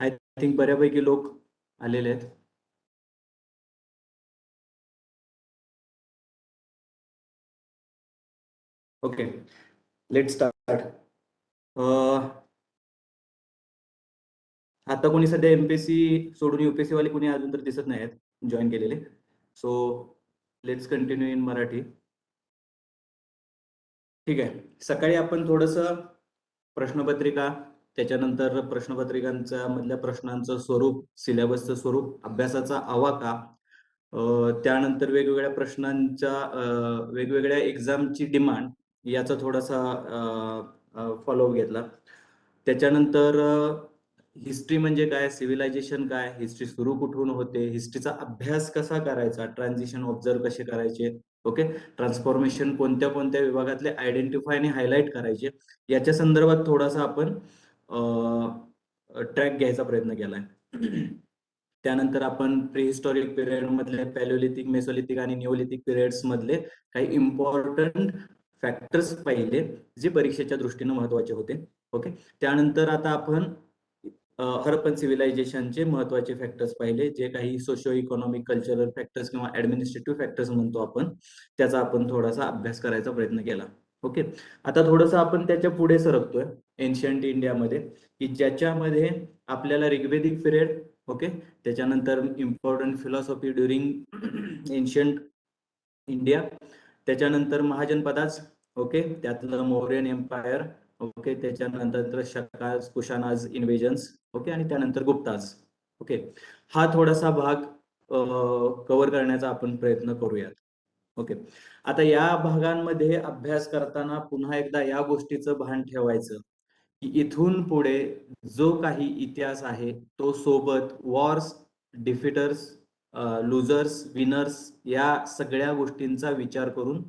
I think बऱ्यापैकी लोक आलेले आहेत. Okay, let start. आता कोणी सध्या एमपीएससी सोडून युपीएससी वाले कोणी अजून तर दिसत नाही आहेत जॉईन केलेले. So let's continue in Marathi. ठीक आहे. सकाळी आपण थोडंसं प्रश्नपत्रिका, त्याच्यानंतर प्रश्नपत्रिकांच्या मधल्या प्रश्नांचं स्वरूप, सिलेबसचं स्वरूप, अभ्यासाचा आवाका, त्यानंतर वेगवेगळ्या प्रश्नांच्या वेगवेगळ्या एक्झामची डिमांड याचा थोडासा फॉलोअप घेतला. त्याच्यानंतर हिस्ट्री म्हणजे काय, सिव्हिलायझेशन काय, हिस्ट्री सुरू कुठून होते, हिस्ट्रीचा अभ्यास कसा करायचा, ट्रान्झिशन ऑब्झर्व कसे करायचे, ओके, ट्रान्सफॉर्मेशन कोणत्या कोणत्या विभागातले आयडेंटिफाय आणि हायलाइट करायचे, याच्या संदर्भात थोडासा आपण ट्रॅक घ्यायचा प्रयत्न केलाय. त्यानंतर आपण प्रीहिस्टॉरिक पिरियड मधले, पॅलिओलिथिक, मेसोलिथिक आणि निओलिथिक पिरियड्स मधले काही इम्पॉर्टंट फॅक्टर्स पाहिले जे परीक्षेच्या दृष्टीने महत्वाचे होते. ओके, त्यानंतर आता आपण हरप्पन सिव्हिलायझेशनचे महत्वाचे फॅक्टर्स पाहिले, जे काही सोशो इकॉनॉमिक, कल्चरल फॅक्टर्स किंवा ऍडमिनिस्ट्रेटिव्ह फॅक्टर्स म्हणतो आपण, त्याचा आपण थोडासा अभ्यास करायचा प्रयत्न केला. ओके, आता थोडंसं आपण त्याच्या पुढे सरकतोय एन्शियंट इंडियामध्ये, की ज्याच्यामध्ये आपल्याला ऋग्वेदिक पिरियड, ओके, त्याच्यानंतर important philosophy during ancient India, त्याच्यानंतर महाजनपदाज, ओके, त्यातलं मौर्यन एम्पायर, ओके, त्याच्यानंतर शकाज, कुशानाज इन्व्हेजन्स, ओके, आणि त्यानंतर गुप्ताज. ओके, हा थोडासा भाग कव्हर करण्याचा आपण प्रयत्न करूयात. ओके, आता या भागांमध्ये अभ्यास करताना पुन्हा एकदा या गोष्टीचं भान ठेवायचं की इथून पुढे जो काही इतिहास आहे तो सोबत वॉर्स, डिफिटर्स, लुजर्स, विनर्स या सगळ्या गोष्टींचा विचार करून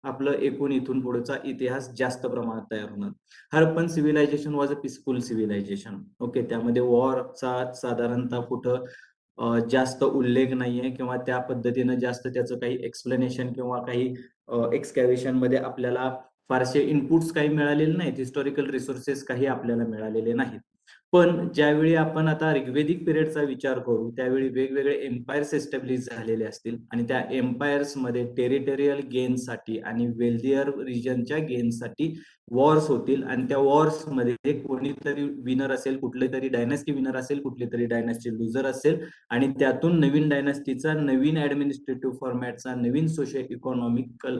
आपलं एकूण इथून पुढचा इतिहास जास्त प्रमाणात तयार होणार. Harappan civilization was a peaceful civilization. Okay, त्यामध्ये वॉरचा साधारणतः कुठं जास्त उल्लेख नाहीये किंवा त्या पद्धतीनं जास्त त्याचं काही एक्सप्लेनेशन किंवा काही एक्सकॅव्हेशन मध्ये आपल्याला फारसे इनपुट्स काही मिळालेले नाहीत, हिस्टॉरिकल रिसोर्सेस काही आपल्याला मिळालेले नाहीत. पण ज्यावेळी आपण आता ऋग्वेदिक पिरियडचा विचार करू त्यावेळी वेगवेगळे एम्पायर्स एस्टॅब्लिश झालेले असतील आणि त्या एम्पायर्स मध्ये टेरिटोरियल गेनसाठी आणि वेल्दियर रिजनच्या गेनसाठी वॉर्स होतील आणि त्या वॉर्स मध्ये कोणीतरी विनर असेल, कुठले तरी डायनेस्टी विनर असेल, कुठली तरी डायनेस्टी लुजर असेल आणि त्यातून नवीन डायनेस्टीचा, नवीन ऍडमिनिस्ट्रेटिव्ह फॉर्मॅटचा, नवीन सोशल इकॉनॉमिकल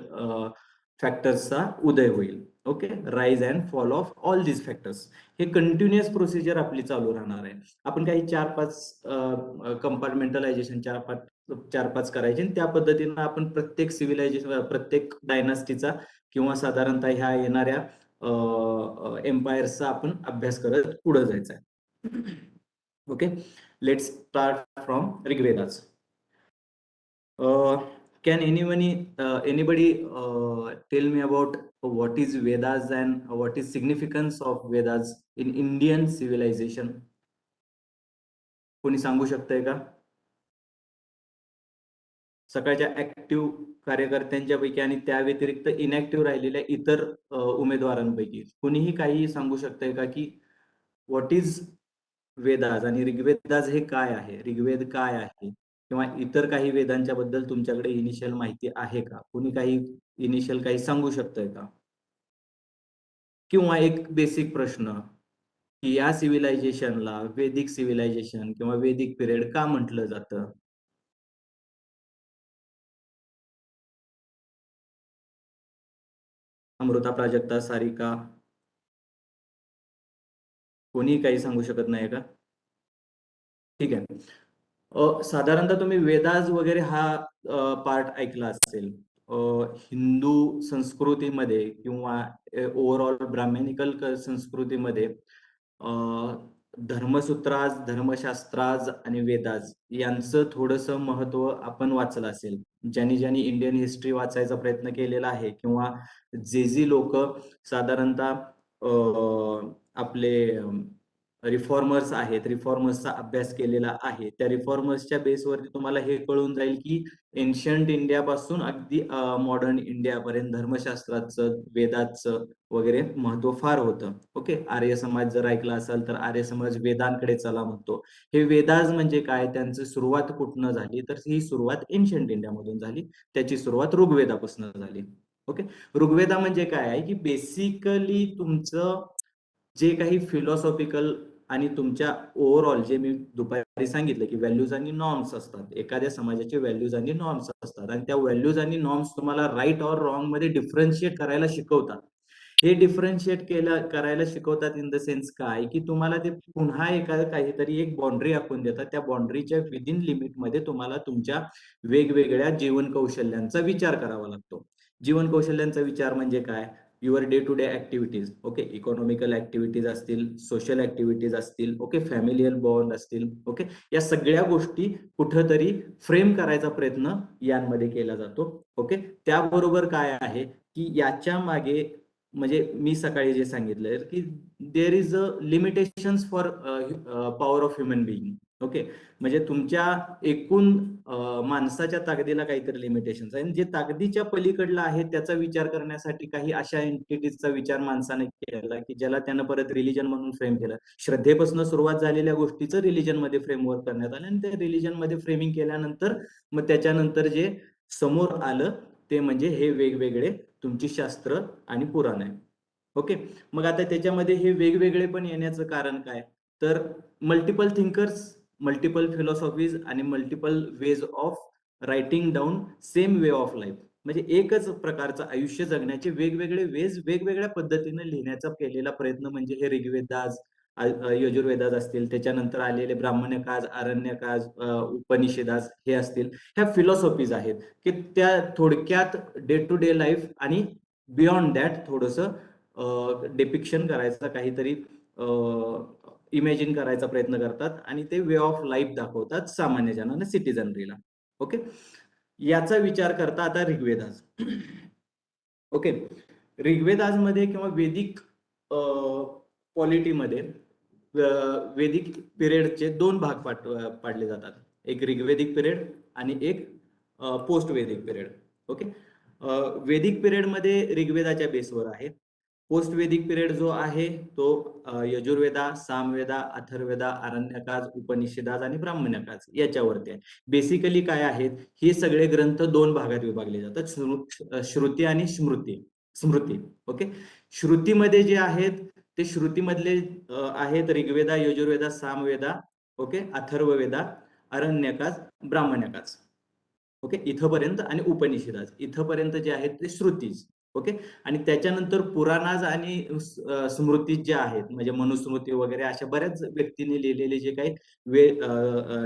फॅक्टर्सचा उदय होईल. Okay, rise and fall of all this factors, हे कंटिन्युअस प्रोसिजर आपली चालू राहणार आहे. आपण काही 4-5 कंपार्टमेंटलायझेशन, 4-5 करायचे आणि त्या पद्धतीनं आपण प्रत्येक सिव्हिलायझेशन, प्रत्येक डायनास्टीचा किंवा साधारणतः ह्या येणाऱ्या एम्पायर्सचा आपण अभ्यास करत पुढे जायचा आहे. Okay, let's start from Rigvedas. Can anybody tell me about what is Vedas and what is significance of Vedas in Indian civilization? कोणी सांगू शकतंय का? सकाळच्या ऍक्टिव्ह कार्यकर्त्यांच्या पैकी आणि त्या व्यतिरिक्त इनॅक्टिव्ह राहिलेल्या इतर उमेदवारांपैकी कोणीही काही सांगू शकतंय का की व्हॉट इज वेदास आणि ऋग्वेदास हे काय आहे, ऋग्वेद काय आहे, किंवा इतर काही वेदांच्या बद्दल तुमच्याकडे इनिशियल माहिती आहे का? कोणी काही इनिशियल काही सांगू शकतंय का? किंवा एक बेसिक प्रश्न की या सिव्हिलायझेशनला वेदिक सिव्हिलायझेशन किंवा वेदिक पिरियड का म्हटलं जातं? अमृता, प्राजक्ता, सारिका, कोणी काही सांगू शकत नाही का? ठीक आहे. साधारणतः तुम्ही वेदास वगैरे हा पार्ट ऐकला असेल. हिंदू संस्कृतीमध्ये किंवा ओव्हरऑल ब्राह्मणिकल संस्कृतीमध्ये धर्मसूत्राज, धर्मशास्त्राज आणि वेदाज यांचं थोडंसं महत्व आपण वाचलं असेल. ज्यांनी ज्यांनी इंडियन हिस्ट्री वाचायचा प्रयत्न केलेला आहे किंवा जे लोक साधारणतः आपले रिफॉर्मर्स आहेत, रिफॉर्मर्सचा अभ्यास केलेला आहे. त्या रिफॉर्मर्सच्या बेसवरती तुम्हाला हे कळून जाईल की एन्शंट इंडियापासून अगदी मॉडर्न इंडियापर्यंत धर्मशास्त्राचं, वेदाचं वगैरे महत्व फार होतं. ओके, आर्य समाज जर ऐकला असाल तर आर्य समाज वेदांकडे चला म्हणतो. हे वेदाज म्हणजे काय, त्यांची सुरुवात कुठनं झाली, तर ही सुरुवात एन्शंट इंडियामधून झाली. त्याची सुरुवात ऋग्वेदापासून झाली. ओके, ऋग्वेदा म्हणजे काय आहे की बेसिकली तुमचं जे काही फिलॉसॉफिकल आणि तुमच्या ओव्हरऑल जे मी दुपारी सांगितलं की व्हॅल्यूज आणि नॉर्म्स असतात, एखाद्या समाजाचे व्हॅल्यूज आणि नॉर्म्स असतात आणि त्या व्हॅल्यूज आणि नॉर्म्स तुम्हाला राईट ऑर रॉंग मध्ये डिफरन्शिएट करायला शिकवतात. हे डिफरन्शिएट करायला शिकवतात इन द सेन्स काय की तुम्हाला ते पुन्हा एखादं काहीतरी एक बाउंड्री आखून देतात. त्या बाउंड्रीच्या विदिन लिमिटमध्ये तुम्हाला तुमच्या वेगवेगळ्या जीवन कौशल्यांचा विचार करावा लागतो. जीवन कौशल्यांचा विचार म्हणजे काय, your day to day activities. Okay, economical activities असतील, सोशल ऍक्टिव्हिटीज असतील, ओके, फॅमिलियल बॉन्ड असतील. ओके, या सगळ्या गोष्टी कुठंतरी फ्रेम करायचा प्रयत्न यांमध्ये केला जातो. ओके, त्याबरोबर काय आहे की याच्या मागे म्हणजे मी सकाळी जे सांगितलंय की there is a limitations for power of human being. Okay, म्हणजे तुमच्या एकूण माणसाच्या ताकदीला काहीतरी लिमिटेशन्स आहे, जे ताकदीच्या पलीकडला आहे त्याचा विचार करण्यासाठी काही अशा एंटिटीजचा विचार माणसाने केला की ज्याला त्यानं परत रिलिजन म्हणून फ्रेम केलं. श्रद्धेपासून सुरुवात झालेल्या गोष्टीचं रिलिजन मध्ये फ्रेमवर्क करण्यात आलं आणि त्या रिलिजन मध्ये फ्रेमिंग केल्यानंतर मग त्याच्यानंतर जे समोर आलं ते म्हणजे हे वेगवेगळे तुमची शास्त्र आणि पुराण आहे. ओके, मग आता त्याच्यामध्ये हे वेगवेगळे पण येण्याचं कारण काय, तर मल्टिपल थिंकर्स, मल्टिपल फिलॉसॉफीज आणि multiple ways of writing down same way of life. म्हणजे एकच प्रकारचं आयुष्य जगण्याचे वेगवेगळे वेज वेगवेगळ्या पद्धतीने लिहिण्याचा केलेला प्रयत्न म्हणजे हे ऋग्वेदाज, यजुर्वेदाज असतील, त्याच्यानंतर आलेले ब्राह्मण्यकाज, आरण्यकाज, उपनिषेदाज हे असतील. ह्या फिलॉसॉफीज आहेत की त्या थोडक्यात डे टू डे लाईफ आणि बियॉन्ड दॅट थोडंसं डिपिक्शन करायचं, काहीतरी इमॅजिन करायचा प्रयत्न करतात आणि ते वे ऑफ लाईफ दाखवतात सामान्य जनांना, सिटीजनरीला. ओके, याचा विचार करता आता ऋग्वेदास. ओके, ऋग्वेदासमध्ये किंवा वेदिक पॉलिटीमध्ये वेदिक पिरियडचे दोन भाग पाडले जातात. एक ऋग्वेदिक पिरियड आणि एक पोस्ट वेदिक पिरियड. ओके, वेदिक पिरियडमध्ये ऋग्वेदाच्या बेसवर आहे. पोस्ट वेदिक पिरियड जो आहे तो यजुर्वेदा, सामवेदा, अथर्ववेदा, आरण्यकाज, उपनिषेदाज आणि ब्राह्मण्यकाज याच्यावरती आहे. बेसिकली काय आहेत, हे सगळे ग्रंथ दोन भागात विभागले जातात, श्रुती आणि स्मृती. ओके, श्रुतीमध्ये जे आहेत ते श्रुतीमधले आहेत ऋग्वेदा, यजुर्वेदा, सामवेदा, ओके, अथर्ववेदा, आरण्यकाज, ब्राह्मण्यकाज. ओके, इथंपर्यंत आणि उपनिषेधाज इथंपर्यंत जे आहेत ते श्रुतीज. ओके, आणि त्याच्यानंतर पुराणाज आणि स्मृती जे आहेत म्हणजे मनुस्मृती वगैरे अशा बऱ्याच व्यक्तींनी लिहिलेले जे काही वे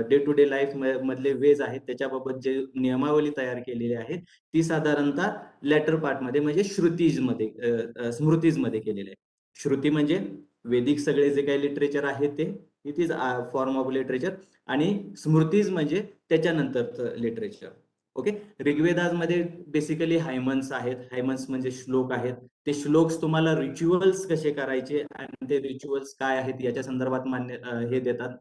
डे टू डे लाईफ मधले वेज आहेत त्याच्याबाबत जे नियमावली तयार केलेली आहे ती साधारणतः लॅटर पार्टमध्ये म्हणजे श्रुतीज मध्ये, स्मृतीज मध्ये केलेले आहे. श्रुती म्हणजे वेदिक सगळे जे काही लिटरेचर आहे ते, it is form of literature, आणि स्मृतीज म्हणजे त्याच्यानंतरचं लिटरेचर. ओके, ऋग्वेदामध्ये बेसिकली हायमन्स आहेत. हायमन्स म्हणजे श्लोक आहेत. ते श्लोक्स तुम्हाला रिच्युअल्स कसे करायचे आणि ते रिच्युअल्स काय आहेत याच्या संदर्भात हे देतात,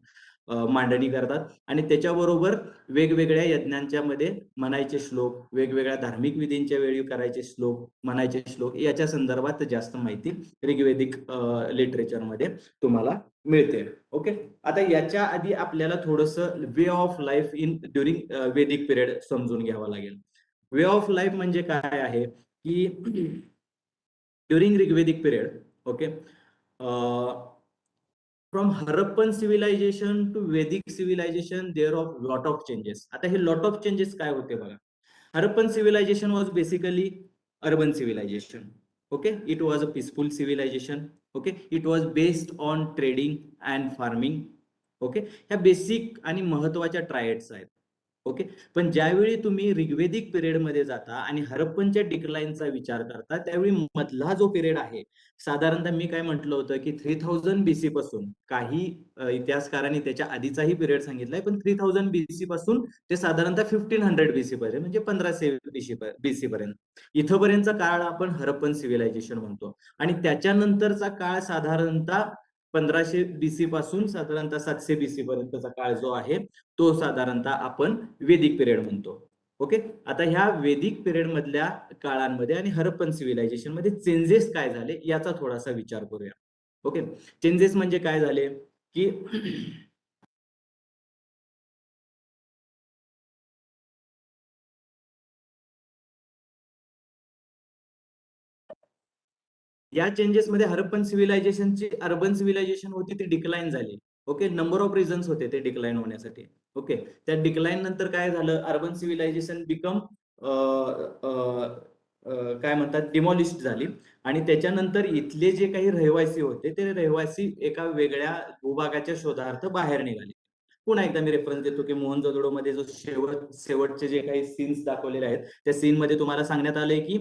मांडणी करतात. आणि त्याच्याबरोबर वेगवेगळ्या यज्ञांच्या मध्ये म्हणायचे श्लोक, वेगवेगळ्या धार्मिक विधींच्या वेळी करायचे श्लोक, म्हणायचे श्लोक याच्या संदर्भात जास्त माहिती ऋग्वेदिक लिटरेचरमध्ये तुम्हाला मिळते. ओके, आता याच्या आधी आपल्याला थोडस वे of life in during Vedic period समजून घ्यावा लागेल. वे ऑफ लाईफ म्हणजे काय आहे की during Rigvedic period, okay, from Harappan civilization to Vedic civilization there of lot of changes. आता हे लॉट ऑफ चेंजेस काय होते बघा. Harappan civilization was basically urban civilization. Okay, it was a peaceful civilization. Okay, it was based on trading and farming. Okay, ह्या basic आणि महत्वाच्या triads आहेत. Okay, पण ज्यावेळी तुम्ही ऋग्वेदिक पिरियड मध्ये जाता आणि हरप्पनच्या डिक्लाइनचा विचार करता त्यावेळी मधला जो पिरियड आहे, साधारणतः मी काय म्हटलं होतं की 3000 बीसी पासून, काही इतिहासकारांनी त्याच्या आधीचाही पिरियड सांगितलाय, पण 3000 बीसी पासून ते साधारणतः 1500 बीसी पर्यंत म्हणजे 1500 बीसी पर्यंत इथपर्यंतचा काळ आपण हरप्पन सिव्हिलायझेशन म्हणतो. आणि त्याच्यानंतरचा काळ साधारणतः 1500 BC पासून साधारणतः 700 BC पर्यंतचा काळ जो आहे तो साधारणतः आपण वेदिक पिरियड म्हणतो. ओके, आता ह्या वेदिक पिरियड मधल्या काळांमध्ये आणि हरप्पन सिव्हिलायझेशन मध्ये चेंजेस काय झाले याचा थोडासा विचार करूया. ओके, चेंजेस म्हणजे काय झाले की या चेंजेस मध्ये हरप्पन सिव्हिलायझेशनची अर्बन सिव्हिलायझेशन होती ती डिक्लाइन झाली. ओके, नंबर ऑफ रिझन्स होते ते डिक्लाइन होण्यासाठी. ओके, त्या डिक्लाइन नंतर काय झालं, अर्बन सिव्हिलायझेशन बिकम काय म्हणतात डिमॉलिश झाली आणि त्याच्यानंतर इथले जे काही रहिवासी होते ते रहिवासी एका वेगळ्या भूभागाच्या शोधार्थ बाहेर निघाले. पुन्हा एकदा मी रेफरन्स देतो की मोहनजोदडो मध्ये जो शेवटचे जे काही सीन्स दाखवलेले आहेत त्या सीन मध्ये तुम्हाला सांगण्यात आलंय की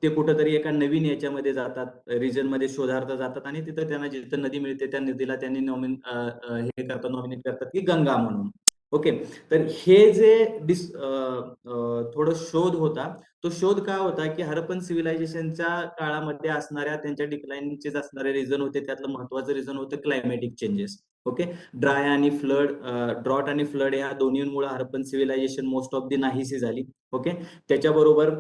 ते कुठंतरी एका नवीन याच्यामध्ये जातात, रिजन मध्ये शोधार्थ जातात आणि तिथं त्यांना जिथं नदी मिळते त्या नदीला त्यांनी हे करतात, नॉमिनेट करतात की गंगा म्हणून. ओके, तर हे जे थोडं शोध होता, तो शोध का होता की हरप्पन सिव्हिलायझेशनच्या काळामध्ये असणाऱ्या त्यांच्या डिक्लाइनचे असणारे रिझन होते, त्यातलं महत्वाचं रिझन होतं क्लायमॅटिक चेंजेस. ओके, ड्राय आणि फ्लड, ड्रॉट आणि फ्लड या दोन्हीमुळे Harappan civilization most of the नाहीशी झाली. ओके, त्याच्याबरोबर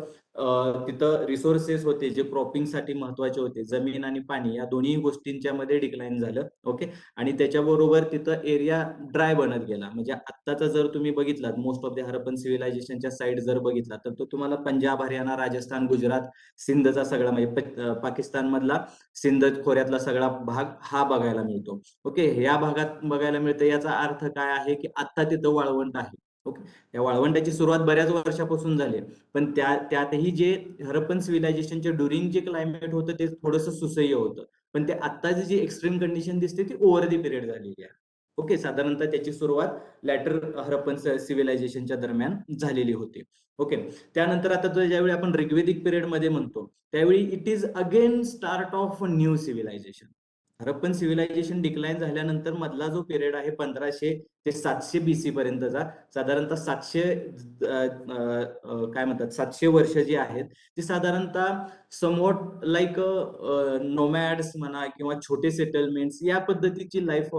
तिथं रिसोर्सेस होते जे क्रॉपिंगसाठी महत्वाचे होते, जमीन आणि पाणी या दोन्ही गोष्टींच्या मध्ये डिक्लाइन झालं. ओके, आणि त्याच्याबरोबर तिथं एरिया ड्राय बनत गेला. म्हणजे आत्ताचा जर तुम्ही बघितलात मोस्ट ऑफ द हरप्पन सिव्हिलायझेशनच्या साईड जर बघितला तर तो तुम्हाला पंजाब, हरियाणा, राजस्थान, गुजरात, सिंधचा सगळा म्हणजे पाकिस्तान मधला सिंध खोऱ्यातला सगळा भाग हा बघायला मिळतो. ओके, या भागात बघायला मिळतं. याचा अर्थ काय आहे की आता तिथं वाळवंट आहे. ओके, या वाळवंटाची सुरुवात बऱ्याच वर्षापासून झाली, पण त्यातही जे हरप्पन सिव्हिलायझेशनचे ड्युरिंग जे क्लायमेट होतं ते थोडंसं सुसह्य होतं, पण ते आत्ताची जी एक्स्ट्रीम कंडिशन दिसते ती ओव्हर दी पिरियड झालेली आहे. ओके, साधारणतः त्याची सुरुवात लॅटर हरप्पन सिव्हिलायझेशनच्या दरम्यान झालेली होती. ओके, त्यानंतर आता ज्यावेळी आपण ऋग्वेदिक पिरियड मध्ये म्हणतो त्यावेळी it is again start of new civilization. Harappan civilization decline झाल्यानंतर मधला जो पिरियड आहे 1500 ते 700 BC पर्यंतचा, साधारणतः 700 काय म्हणतात 700 वर्ष जी आहेत ती साधारणतः समवॉट लाईक नोमॅड्स म्हणा किंवा छोटे सेटलमेंट्स या पद्धतीची लाईफ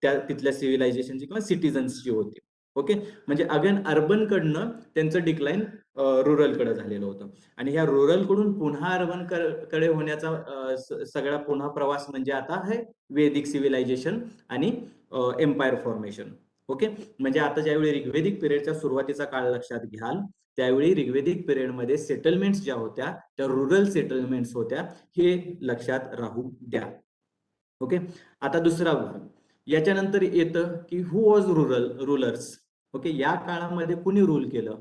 त्या तिथल्या सिव्हिलायझेशनची किंवा सिटीजन्सची होती. ओके, म्हणजे अगेन अर्बन कडनं त्यांचं डिक्लाइन रुरल कडे झालेलं होतं आणि ह्या रुरल कडून पुन्हा अर्बन कडे होण्याचा सगळा पुन्हा प्रवास म्हणजे आता आहे वेदिक सिव्हिलायझेशन आणि एम्पायर फॉर्मेशन. ओके, म्हणजे आता ज्यावेळी ऋग्वेदिक पिरियडच्या सुरुवातीचा काळ लक्षात घ्याल त्यावेळी ऋग्वेदिक पिरियडमध्ये सेटलमेंट्स ज्या होत्या त्या रुरल सेटलमेंट्स होत्या, हे लक्षात राहू द्या. ओके, आता दुसरा भाग याच्यानंतर येतं की हु वॉज रुलर्स. ओके, या काळामध्ये कुणी रूल केलं,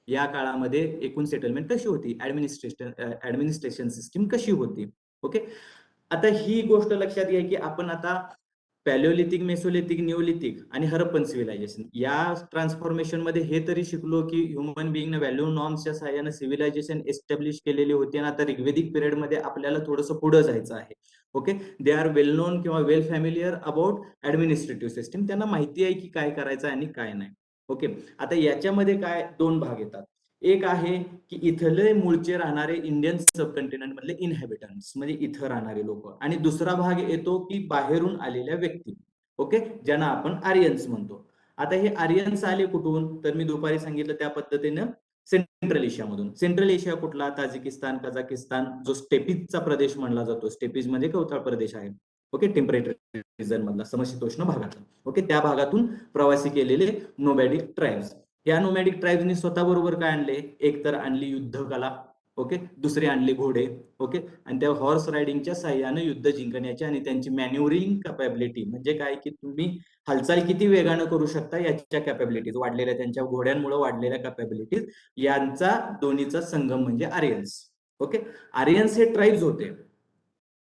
या काळामध्ये एकूण सेटलमेंट कशी होती, ऍडमिनिस्ट्रेशन सिस्टीम कशी होती. ओके, आता ही गोष्ट लक्षात घ्या की आपण आता पॅलिओलिथिक, मेसोलिथिक, निओलिथिक आणि हरप्पन सिव्हिलायझेशन या ट्रान्सफॉर्मेशन मध्ये हे तरी शिकलो की ह्युमन बिंग व्हॅल्यू नॉर्म्सच्या सहाय्याने सिव्हिलायझेशन एस्टॅब्लिश केलेली होती आणि आता ऋग्वेदिक पिरियड मध्ये आपल्याला थोडंसं पुढे जायचं आहे. Okay, they are well non किंवा वेल फॅमिलियर अबाउट ऍडमिनिस्ट्रेटिव्ह सिस्टीम, त्यांना माहिती आहे की काय करायचं आणि काय नाही. ओके, आता याच्यामध्ये काय दोन भाग येतात. एक आहे की इथले मूळचे राहणारे इंडियन सबकंटिनेंट मधले इनहॅबिटंट्स म्हणजे इथं राहणारे लोक, आणि दुसरा भाग येतो की बाहेरून आलेल्या व्यक्ती. ओके, ज्यांना आपण आर्यन्स म्हणतो. आता हे आर्यन्स आले कुठून, तर मी दुपारी सांगितलं त्या पद्धतीनं सेंट्रल एशियामधून. सेंट्रल एशिया कुठला, ताजिकिस्तान, कझाकिस्तान, जो स्टेपीजचा प्रदेश म्हणला जातो, स्टेपीज म्हणजे कवताळ प्रदेश आहे. ओके, टेम्परेचर रिजन मधला समशीतोष्ण भागातला. ओके, त्या भागातून प्रवासी केलेले नोमॅडिक ट्राईब्स. या नोमॅडिक ट्राईब्सनी स्वतः बरोबर काय आणले, एक तर आणली युद्ध कला. ओके, दुसरे आणले घोडे. ओके, आणि त्या हॉर्स रायडिंगच्या साह्याने युद्ध जिंकण्याची आणि त्यांची मॅन्युरिंग कॅपॅबिलिटी म्हणजे काय की तुम्ही हालचाल किती वेगानं करू शकता याच्या कॅपॅबिलिटीज वाढलेल्या, त्यांच्या घोड्यांमुळे वाढलेल्या कॅपॅबिलिटीज यांचा दोन्हीचा संगम म्हणजे आर्यन्स. ओके, आर्यन्स हे ट्राईब्स होते.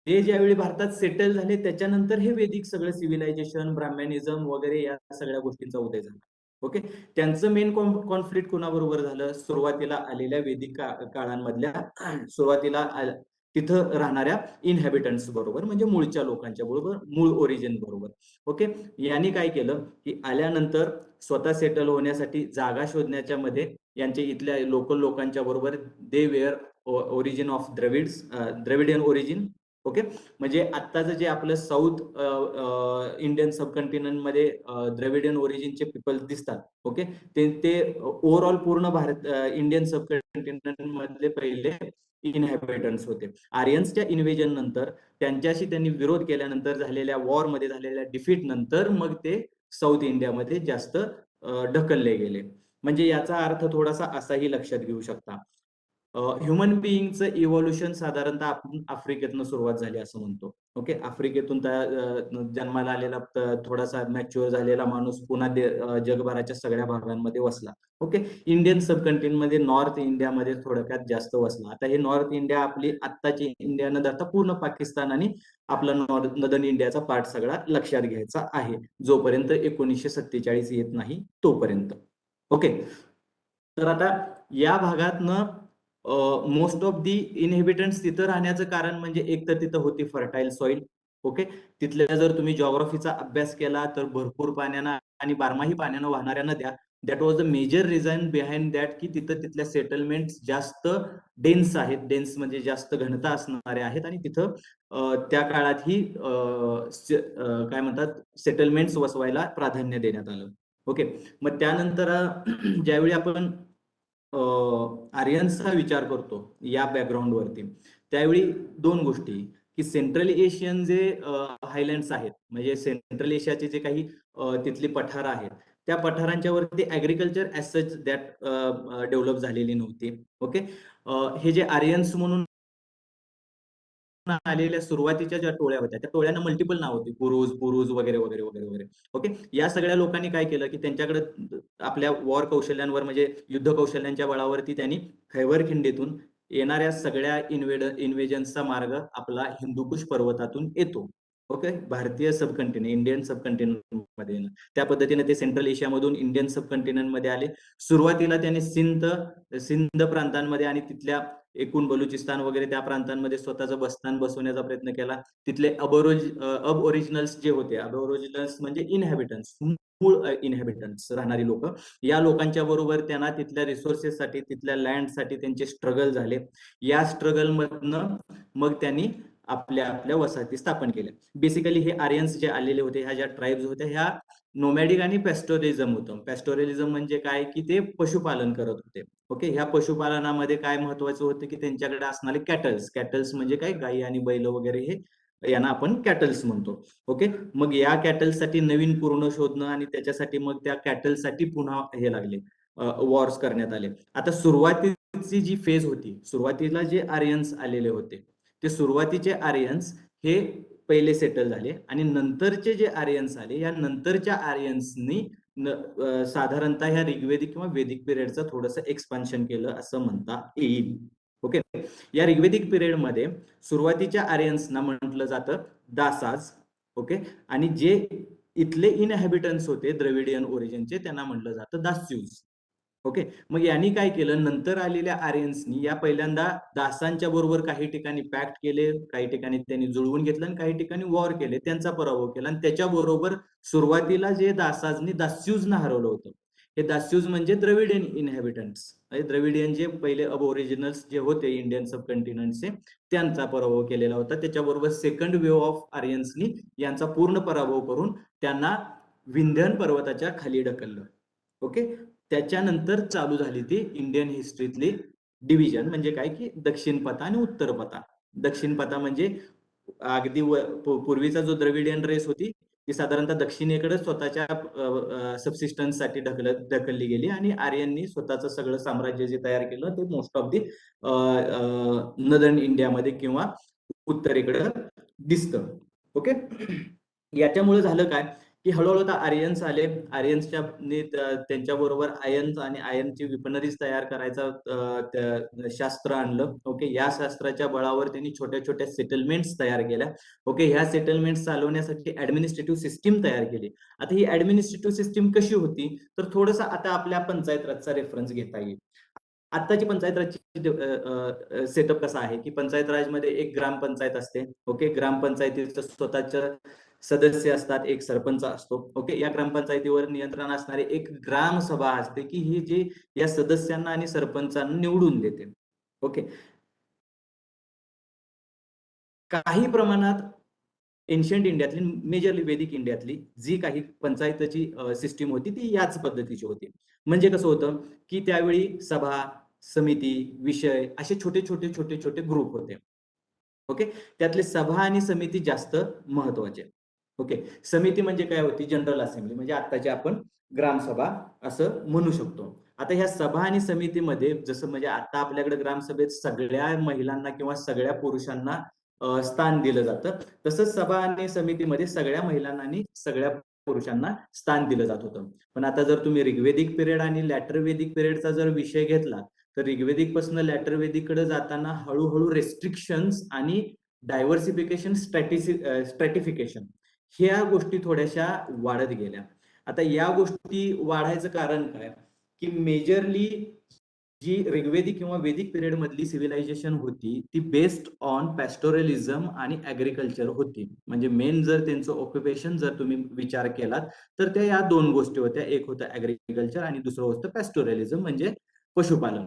ते ज्यावेळी भारतात सेटल झाले त्याच्यानंतर हे वेदिक सगळं सिव्हिलायझेशन, ब्राह्मणिझम वगैरे या सगळ्या गोष्टींचा उदय झाला. ओके, त्यांचं मेन कॉन्फ्लिक्ट कोणाबरोबर झालं, सुरुवातीला आलेल्या वेदिक काळांमधल्या सुरुवातीला तिथं राहणाऱ्या इनहॅबिटंट्स बरोबर म्हणजे मूळच्या लोकांच्या बरोबर, मूळ ओरिजिन बरोबर. ओके, यांनी काय केलं की आल्यानंतर स्वतः सेटल होण्यासाठी जागा शोधण्याच्या मध्ये यांचे इथल्या लोकल लोकांच्या बरोबर they were origin of Dravidian origin okay. म्हणजे आत्ताचं जे आपलं साऊथ इंडियन सबकंटिनेंट मध्ये द्रविडियन ओरिजिनचे पीपल दिसतात. ओके. ते ओव्हरऑल पूर्ण भारत इंडियन सबकंटिनेंट मधले पहिले इनहॅबिटंट्स होते. आर्यन्सच्या इन्व्हेजन नंतर त्यांच्याशी त्यांनी विरोध केल्यानंतर झालेल्या वॉर मध्ये झालेल्या डिफीट नंतर मग ते साऊथ इंडियामध्ये जास्त ढकलले गेले. म्हणजे याचा अर्थ थोडासा असाही लक्षात घेऊ शकता. ह्युमन बिईंगचं इव्होल्युशन साधारणतः आपण आफ्रिकेतनं सुरुवात झाली असं म्हणतो. ओके. आफ्रिकेतून जन्माला आलेला थोडासा मॅच्युअर झालेला माणूस पुन्हा जगभराच्या सगळ्या भागांमध्ये वसला. ओके. इंडियन सबकंटिनेंटमध्ये नॉर्थ इंडियामध्ये थोडक्यात जास्त वसला. आता हे नॉर्थ इंडिया आपली आत्ताची इंडिया न धरता पूर्ण पाकिस्तान आणि आपला नॉर्दर्न इंडियाचा पार्ट सगळा लक्षात घ्यायचा आहे, जोपर्यंत 1947 येत नाही तोपर्यंत. ओके. तर आता या भागातनं मोस्ट ऑफ दी इनहेबिटंट्स तिथं राहण्याचं कारण म्हणजे एक तर तिथं होती फर्टाईल सॉइल. ओके. तिथल्या जर तुम्ही जॉग्राफीचा अभ्यास केला तर भरपूर पाण्यानं आणि बारमाही पाण्यानं वाहणाऱ्या नद्या, that was the major reason behind that की तिथं तिथल्या सेटलमेंट जास्त डेन्स आहेत. डेन्स म्हणजे जास्त घनता असणारे आहेत आणि तिथं त्या काळात ही काय म्हणतात सेटलमेंट्स वसवायला प्राधान्य देण्यात आलं. ओके. मग त्यानंतर ज्यावेळी आपण आर्यन्सचा विचार करतो या बॅकग्राऊंडवरती, त्यावेळी दोन गोष्टी की सेंट्रल एशियन जे हायलँड्स आहेत, म्हणजे सेंट्रल एशियाचे जे काही तिथली पठार आहेत, त्या पठारांच्या वरती agriculture as such that develop झालेली नव्हती. ओके. हे जे आर्यन्स म्हणून आलेल्या सुरुवातीच्या ज्या टोळ्या होत्या त्या टोळ्यांना मल्टिपल नाव होती, पुरुष पुरुष वगैरे वगैरे वगैरे वगैरे. ओके. या सगळ्या लोकांनी काय केलं की त्यांच्याकडे आपल्या वॉर कौशल्यांवर म्हणजे युद्ध कौशल्यांच्या बळावरती त्यांनी खैबर खिंडीतून येणाऱ्या सगळ्या इन्व्हेजन्सचा मार्ग आपला हिंदुकुश पर्वतातून येतो. ओके. भारतीय सबकंटिनेंट इंडियन सबकंटिनेंट मध्ये त्या पद्धतीने ते सेंट्रल एशियामधून इंडियन सबकंटिनेंट मध्ये आले. सुरुवातीला त्यांनी सिंध प्रांतांमध्ये आणि तिथल्या एकूण बलुचिस्तान वगैरे त्या प्रांतांमध्ये स्वतःचं बस्तान बसवण्याचा प्रयत्न केला. तिथले अब ओरिजिनल्स जे होते, अब ओरिजिनल्स म्हणजे इनहॅबिटन्स, मूळ इनहॅबिटन्स राहणारी लोक, या लोकांच्या बरोबर त्यांना तिथल्या रिसोर्सेससाठी तिथल्या लँडसाठी त्यांचे स्ट्रगल झाले. या स्ट्रगल मधनं मग त्यांनी आपल्या आपल्या वसाहती स्थापन केल्या. बेसिकली हे आर्यन्स जे आलेले होते, ह्या ज्या ट्राईब्स होत्या, ह्या नोमॅडिक आणि पॅस्टोरिझम होतं. पॅस्टोरिझम म्हणजे काय की ते पशुपालन करत होते. ओके. ह्या पशुपालनामध्ये काय महत्वाचं होतं की त्यांच्याकडे असणारे कॅटल्स म्हणजे काय गायी आणि बैल वगैरे, हे यांना आपण कॅटल्स म्हणतो. ओके. मग या कॅटल्ससाठी नवीन पूर्ण शोधणं आणि त्याच्यासाठी मग त्या कॅटल्ससाठी पुन्हा हे लागले वॉर्स करण्यात आले. आता सुरुवातीची जी फेज होती, सुरुवातीला जे आर्यन्स आलेले होते ते सुरुवातीचे आर्यन्स हे पहिले सेटल झाले आणि नंतरचे जे आर्यन्स आले या नंतरच्या आर्यन्सनी साधारणतः ह्या ऋग्वेदिक किंवा वेदिक पिरियडचं थोडंसं एक्सपान्शन केलं असं म्हणता येईल. ओके. या ऋग्वेदिक पिरियडमध्ये सुरुवातीच्या आर्यन्सना म्हटलं जातं दासाज. ओके. आणि जे इथले इनहॅबिटन्स होते द्रविडियन ओरिजिनचे त्यांना म्हटलं जातं दास्यूज. ओके. मग यांनी काय केलं, नंतर आलेल्या आर्यन्सनी या पहिल्यांदा दासांच्या बरोबर काही ठिकाणी पॅक्ट केले, काही ठिकाणी त्यांनी जुळवून घेतलं आणि काही ठिकाणी वॉर केले, त्यांचा पराभव केला. आणि त्याच्याबरोबर सुरुवातीला जे दासाजनी दास्यूजना हरवलं होतं, हे दास्यूज म्हणजे द्रविडियन इनहॅबिटंट्स, द्रविडियन जे पहिले अब ओरिजिनल्स जे होते इंडियन सबकंटिनेंटचे, त्यांचा पराभव केलेला होता. त्याच्याबरोबर सेकंड वेव्ह ऑफ आर्यन्सनी यांचा पूर्ण पराभव करून त्यांना विंध्यन पर्वताच्या खाली ढकललं. ओके. त्याच्यानंतर चालू झाली ती इंडियन हिस्ट्रीतली डिव्हिजन, म्हणजे काय की दक्षिण पथा आणि उत्तर पथा. दक्षिण पथा म्हणजे अगदी पूर्वीचा जो द्रविडियन रेस होती ती साधारणतः दक्षिणेकडे स्वतःच्या सबसिस्टन्ससाठी ढकलली गेली आणि आर्यननी स्वतःचं सगळं साम्राज्य जे तयार केलं ते मोस्ट ऑफ दी नदर्न इंडियामध्ये किंवा उत्तरेकडे दिसतं. ओके. याच्यामुळे झालं काय की हळूहळू आता आर्यन्स आले. आर्यन्सच्या त्यांच्याबरोबर आयन्स आणि आयनची विपनरीज तयार करायचा शास्त्र आणलं. ओके. या शास्त्राच्या बळावर त्यांनी छोट्या छोट्या सेटलमेंट्स तयार केल्या. ओके. ह्या सेटलमेंट्स चालवण्यासाठी ऍडमिनिस्ट्रेटिव्ह सिस्टीम तयार केली. आता ही ऍडमिनिस्ट्रेटिव्ह सिस्टीम कशी होती तर थोडंसं आता आपल्या पंचायत राजचा रेफरन्स घेता येईल. आत्ताची पंचायत राजची सेटअप कसा आहे की पंचायत राजमध्ये एक ग्रामपंचायत असते. ओके. ग्रामपंचायतीचं स्वतःच्या सदस्य असतात, एक सरपंच असतो. ओके. या ग्रामपंचायतीवर नियंत्रण असणारी एक ग्रामसभा असते की ही जी या सदस्यांना आणि सरपंचांना निवडून देते. ओके. काही प्रमाणात एन्शियंट इंडियातली, मेजरली वेदिक इंडियातली जी काही पंचायतची सिस्टीम होती ती याच पद्धतीची होती. म्हणजे कसं होतं, की त्यावेळी सभा, समिती, विषय असे छोटे छोटे ग्रुप होते. ओके. त्यातले सभा आणि समिती जास्त महत्वाचे. ओके. समिती म्हणजे काय होती? जनरल असेंब्ली म्हणजे आत्ताची आपण ग्रामसभा असं म्हणू शकतो. आता ह्या सभा आणि समितीमध्ये जसं म्हणजे आता आपल्याकडे ग्रामसभेत सगळ्या महिलांना किंवा सगळ्या पुरुषांना स्थान दिलं जातं. तसंच सभा आणि समितीमध्ये सगळ्या महिलांना आणि सगळ्या पुरुषांना स्थान दिलं जात होतं. पण आता जर तुम्ही ऋग्वेदिक पिरियड आणि लॅटर वेदिक पिरियडचा जर विषय घेतला, तर ऋग्वेदिक पासून लॅटर वेदिककडे जाताना हळूहळू रेस्ट्रिक्शन्स आणि डायव्हर्सिफिकेशन, स्ट्रॅटिफिकेशन ह्या गोष्टी थोड्याशा वाढत गेल्या. आता या गोष्टी वाढायचं कारण काय? की मेजरली जी ऋग्वेदिक किंवा वेदिक पिरियड मधली सिव्हिलायझेशन होती ती बेस्ड ऑन पॅस्टोरलिझम आणि ऍग्रिकल्चर होती. म्हणजे मेन जर त्यांचं ऑक्युपेशन जर तुम्ही विचार केलात तर त्या या दोन गोष्टी होत्या. एक होतं ऍग्रिकल्चर आणि दुसरं होतं पॅस्टोरलिझम म्हणजे पशुपालन.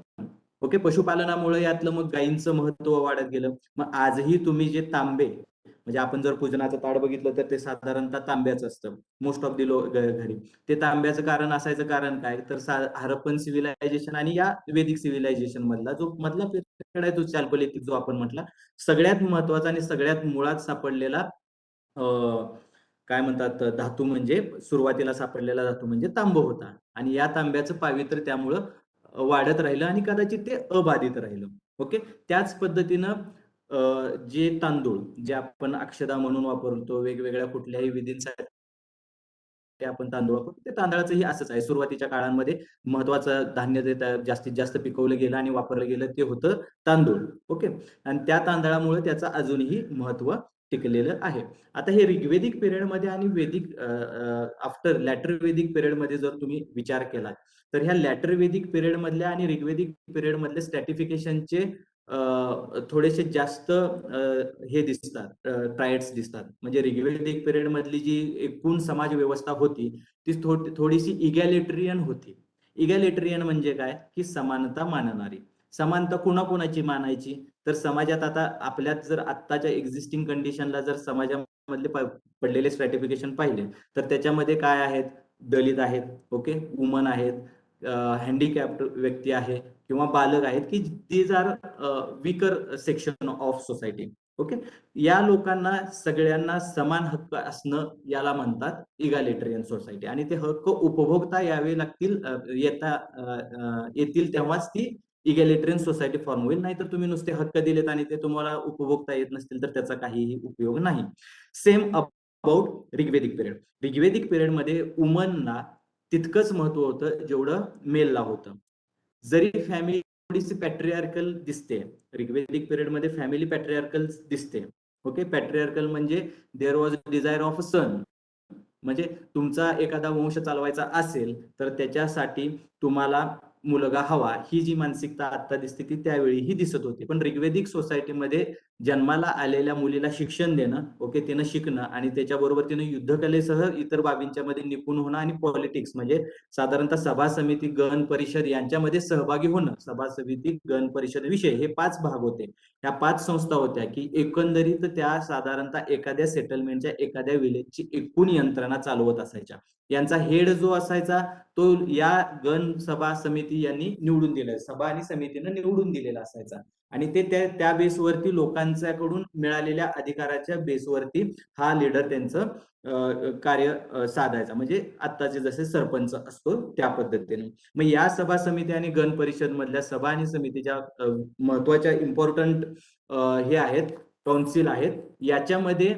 ओके. पशुपालनामुळे यातलं मग गायींचं महत्व वाढत गेलं. मग आजही तुम्ही जे तांबे म्हणजे आपण जर पूजनाचं ताट बघितलं तर ते साधारणतः तांब्याचं असतं मोस्ट ऑफ दी घरी. ते तांब्याचं कारण असायचं कारण काय तर हरप्पन सिव्हिलायझेशन आणि या वेदिक सिव्हिलायझेशन मधला जो मधला पिरियड आहे तो चाल्कोलिथिक जो आपण म्हटला सगळ्यात महत्वाचा आणि सगळ्यात मुळात सापडलेला काय म्हणतात धातू म्हणजे सुरुवातीला सापडलेला धातू म्हणजे तांब होता आणि या तांब्याचं पावित्र्य त्यामुळं वाढत राहिलं आणि कदाचित ते अबाधित राहिलं. ओके. त्याच पद्धतीनं जे तांदूळ जे आपण अक्षदा म्हणून वापरतो वेगवेगळ्या कुठल्याही विधींसाठी आपण तांदूळ वापरतो ते तांदळाचंही असंच आहे. सुरुवातीच्या काळांमध्ये महत्वाचं धान्य जे जास्तीत जास्त पिकवलं गेलं आणि वापरलं गेलं ते होतं तांदूळ. ओके. आणि त्या तांदळामुळे त्याचं अजूनही महत्व टिकलेलं आहे. आता हे ऋग्वेदिक पिरियडमध्ये आणि वेदिक आफ्टर लॅटर वेदिक पिरियडमध्ये जर तुम्ही विचार केला तर ह्या लॅटर वेदिक पिरियड मधल्या आणि ऋग्वेदिक पिरियड मधल्या स्ट्रॅटिफिकेशनचे थोडेसे जास्त हे दिसतात ट्रायड्स दिसतात. म्हणजे ऋग्वेदिक पिरियड मधली जी एकूण समाज व्यवस्था होती ती थोडीशी इगॅलिटरियन होती. इगॅलिटरियन म्हणजे काय की समानता मानणारी. समानता कुणाकुणाची मानायची तर समाजात आता आपल्यात जर आत्ताच्या एक्झिस्टिंग कंडिशनला जर समाजामधले पडलेले स्ट्रॅटिफिकेशन पाहिले तर त्याच्यामध्ये काय आहेत दलित आहेत. ओके. वुमन आहेत, हँडिकॅप्ड व्यक्ती आहे किंवा बालक आहेत की these are weaker section of society. Okay. या लोकांना सगळ्यांना समान हक्क असणं याला म्हणतात इगॅलिटरियन सोसायटी आणि ते हक्क उपभोगता यावे लागतील येतील तेव्हाच ती इगॅलिटरियन सोसायटी फॉर्म होईल. नाहीतर तुम्ही नुसते हक्क दिलेत आणि ते तुम्हाला उपभोगता येत नसतील तर त्याचा काहीही उपयोग नाही. Same about Rigvedic period. Rigvedic पिरियडमध्ये वुमनला तितकंच महत्व होतं जेवढं मेलला होतं. जरी फॅमिली थोडीशी पॅट्रियार्कल दिसते ऋग्वेदिक पिरियड मध्ये फॅमिली पॅट्रियार्कल दिसते. ओके. पॅट्रियार्कल म्हणजे there was desire of a son म्हणजे तुमचा एखादा वंश चालवायचा असेल तर त्याच्यासाठी तुम्हाला मुलगा हवा ही जी मानसिकता आता दिसते ती त्यावेळीही दिसत होती. पण ऋग्वेदिक सोसायटीमध्ये जन्माला आलेल्या मुलीला शिक्षण देणं ओके तिनं शिकणं आणि त्याच्याबरोबर तिनं युद्धकलेसह इतर बाबींच्या मध्ये निपुण होणं आणि पॉलिटिक्स म्हणजे साधारणतः सभा समिती गण परिषद यांच्यामध्ये सहभागी होणं. सभा समिती गण परिषद विषय हे 5 भाग होते. ह्या 5 संस्था होत्या की एकंदरीत त्या साधारणतः एखाद्या सेटलमेंटच्या एखाद्या विलेजची एकूण यंत्रणा चालवत असायच्या. यांचा हेड जो असायचा तो या गण सभा समिती यांनी निवडून दिला सभा आणि समितीनं निवडून दिलेला असायचा आणि ते त्या बेसवरती लोकांच्याकडून मिळालेल्या अधिकाराच्या बेसवरती हा लीडर त्यांचं कार्य साधायचा. म्हणजे आत्ताचे जसे सरपंच असतो त्या पद्धतीने. मग या सभा समिती आणि गण परिषद मधल्या सभा आणि समितीच्या महत्वाच्या इम्पॉर्टंट हे आहेत काउन्सिल आहेत. याच्यामध्ये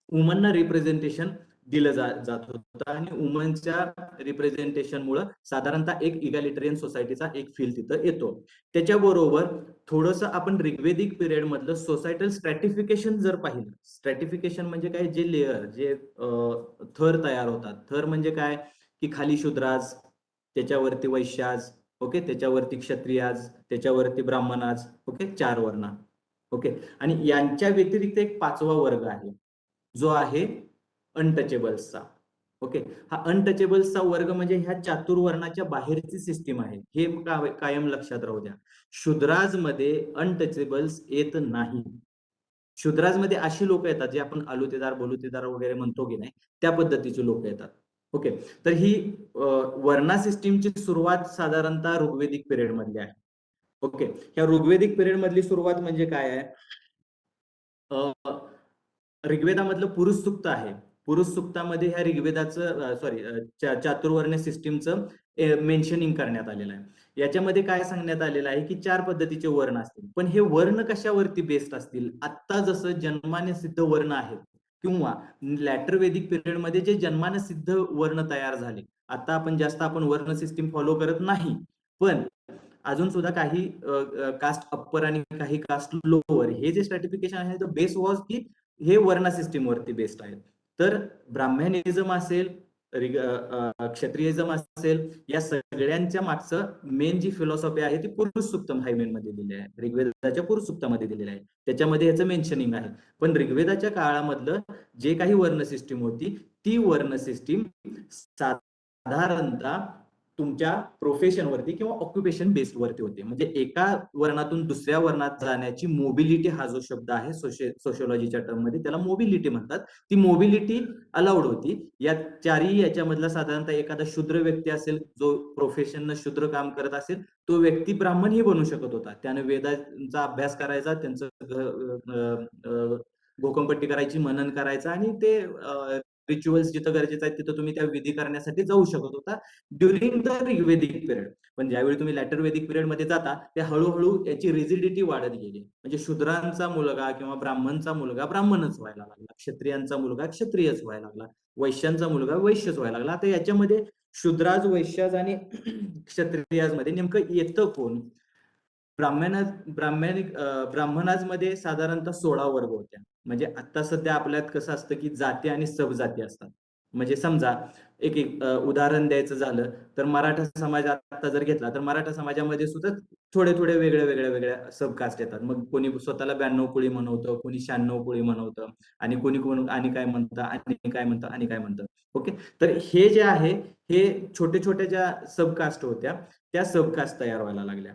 वुमनना रिप्रेझेंटेशन दिलं जात होतं आणि वुमनच्या रिप्रेझेंटेशन मुळे साधारणतः एक इगॅलिटरियन सोसायटीचा एक फील तिथं येतो. त्याच्याबरोबर थोडंसं आपण ऋग्वेदिक पिरियड मधलं सोसायटल स्ट्रॅटिफिकेशन जर पाहिलं. स्ट्रॅटिफिकेशन म्हणजे काय जे लेअर जे थर तयार होतात. थर म्हणजे काय की खाली शूद्राज त्याच्यावरती वैश्याज ओके त्याच्यावरती क्षत्रियाज त्याच्यावरती ब्राह्मणाज ओके 4 वर्ण. ओके. आणि यांच्या व्यतिरिक्त एक 5वा वर्ग आहे जो आहे अनटचेबल्सचा. ओके. हा अनटचेबल्सचा वर्ग म्हणजे ह्या चातुर्वर्णाच्या बाहेरची सिस्टीम आहे हे कायम लक्षात राहू द्या. शूद्राज मध्ये अनटचेबल्स येत नाही. शूद्राजमध्ये अशी लोक येतात जे आपण अलुतेदार बलुतेदार वगैरे म्हणतो की नाही, त्या पद्धतीची लोक येतात. ओके. तर ही वर्णा सिस्टीमची सुरुवात साधारणतः ऋग्वेदिक पिरियड मधली आहे. ओके. ह्या ऋग्वेदिक पिरियड मधली सुरुवात म्हणजे काय आहे, ऋग्वेदामधलं पुरुष सूक्त आहे. पुरुष सूक्तामध्ये ह्या ऋग्वेदाचं सॉरी चातुर्वर्ण सिस्टीमचं मेन्शनिंग करण्यात आलेलं आहे. याच्यामध्ये काय सांगण्यात आलेलं आहे की 4 पद्धतीचे वर्ण असतील. पण हे वर्ण कशावरती बेस्ड असतील? आत्ता जसं जन्माने सिद्ध वर्ण आहेत किंवा लॅटर वेदिक पिरियडमध्ये जे जन्माने सिद्ध वर्ण तयार झाले. आता आपण वर्ण सिस्टीम फॉलो करत नाही. पण अजून सुद्धा काही कास्ट अप्पर आणि काही कास्ट लोअर हे जे स्ट्रॅटिफिकेशन आहे बेस वॉज की हे वर्ण सिस्टीम वरती बेस्ड आहे. तर ब्राह्मणिझम असेल, क्षत्रियिझम असेल, या सगळ्यांच्या मागचं मेन जी फिलॉसॉफी आहे ती पुरुष सूक्त मध्ये दिलेली आहे. ऋग्वेदाच्या पुरुष सूक्तामध्ये दिलेली आहे. त्याच्यामध्ये याचं मेन्शनिंग आहे. पण ऋग्वेदाच्या काळामधलं जे काही वर्ण सिस्टीम होती ती वर्ण सिस्टीम साधारणतः तुमच्या प्रोफेशनवरती किंवा ऑक्युपेशन बेस्ड वरती होते. म्हणजे एका वर्णातून दुसऱ्या वर्णात जाण्याची मोबिलिटी हा जो शब्द आहे सोशिओलॉजीच्या टर्म मध्ये त्याला मोबिलिटी म्हणतात. ती मोबिलिटी अलाउड होती. या चारही याच्यामधला साधारणतः एखादा शूद्र व्यक्ती असेल जो प्रोफेशन शूद्र काम करत असेल तो व्यक्ती ब्राह्मणही बनू शकत होता. त्याने वेदांचा अभ्यास करायचा, त्यांचं गोकंपट्टी करायची, मनन करायचं आणि ते रिच्युअल्स जिथं गरजेचं आहे तिथं तुम्ही त्या विधी करण्यासाठी जाऊ शकत होता ड्युरिंग द ऋग्वेदिक पिरियड. पण ज्यावेळी तुम्ही लॅटर वेदिक पिरियड मध्ये जाता त्या हळूहळू याची रिजिडिटी वाढत गेली. म्हणजे शूद्रांचा मुलगा किंवा ब्राह्मणचा मुलगा ब्राह्मणच व्हायला लागला, क्षत्रियांचा मुलगा क्षत्रियच व्हायला लागला, वैश्यांचा मुलगा वैश्यच व्हायला लागला. आता याच्यामध्ये शूद्राज, वैश्याज आणि क्षत्रियाज मध्ये नेमकं येतं कोण? ब्राह्मणाज मध्ये साधारणतः 16 वर्ग होत्या. म्हणजे आता सध्या आपल्यात कसं असतं की जाती आणि सबजाती असतात. म्हणजे समजा एक उदाहरण द्यायचं झालं तर मराठा समाज आता जर घेतला तर मराठा समाजामध्ये सुद्धा थोडे थोडे वेगळ्या सबकास्ट येतात. मग कोणी स्वतःला 92 कुळी म्हणवतं, कोणी 96 कुळी म्हणवतं आणि कोणी आणि काय म्हणतं आणि काय म्हणतं आणि काय म्हणतं. ओके. तर हे जे आहे हे छोटे छोट्या ज्या सबकास्ट होत्या त्या सबकास्ट तयार व्हायला लागल्या.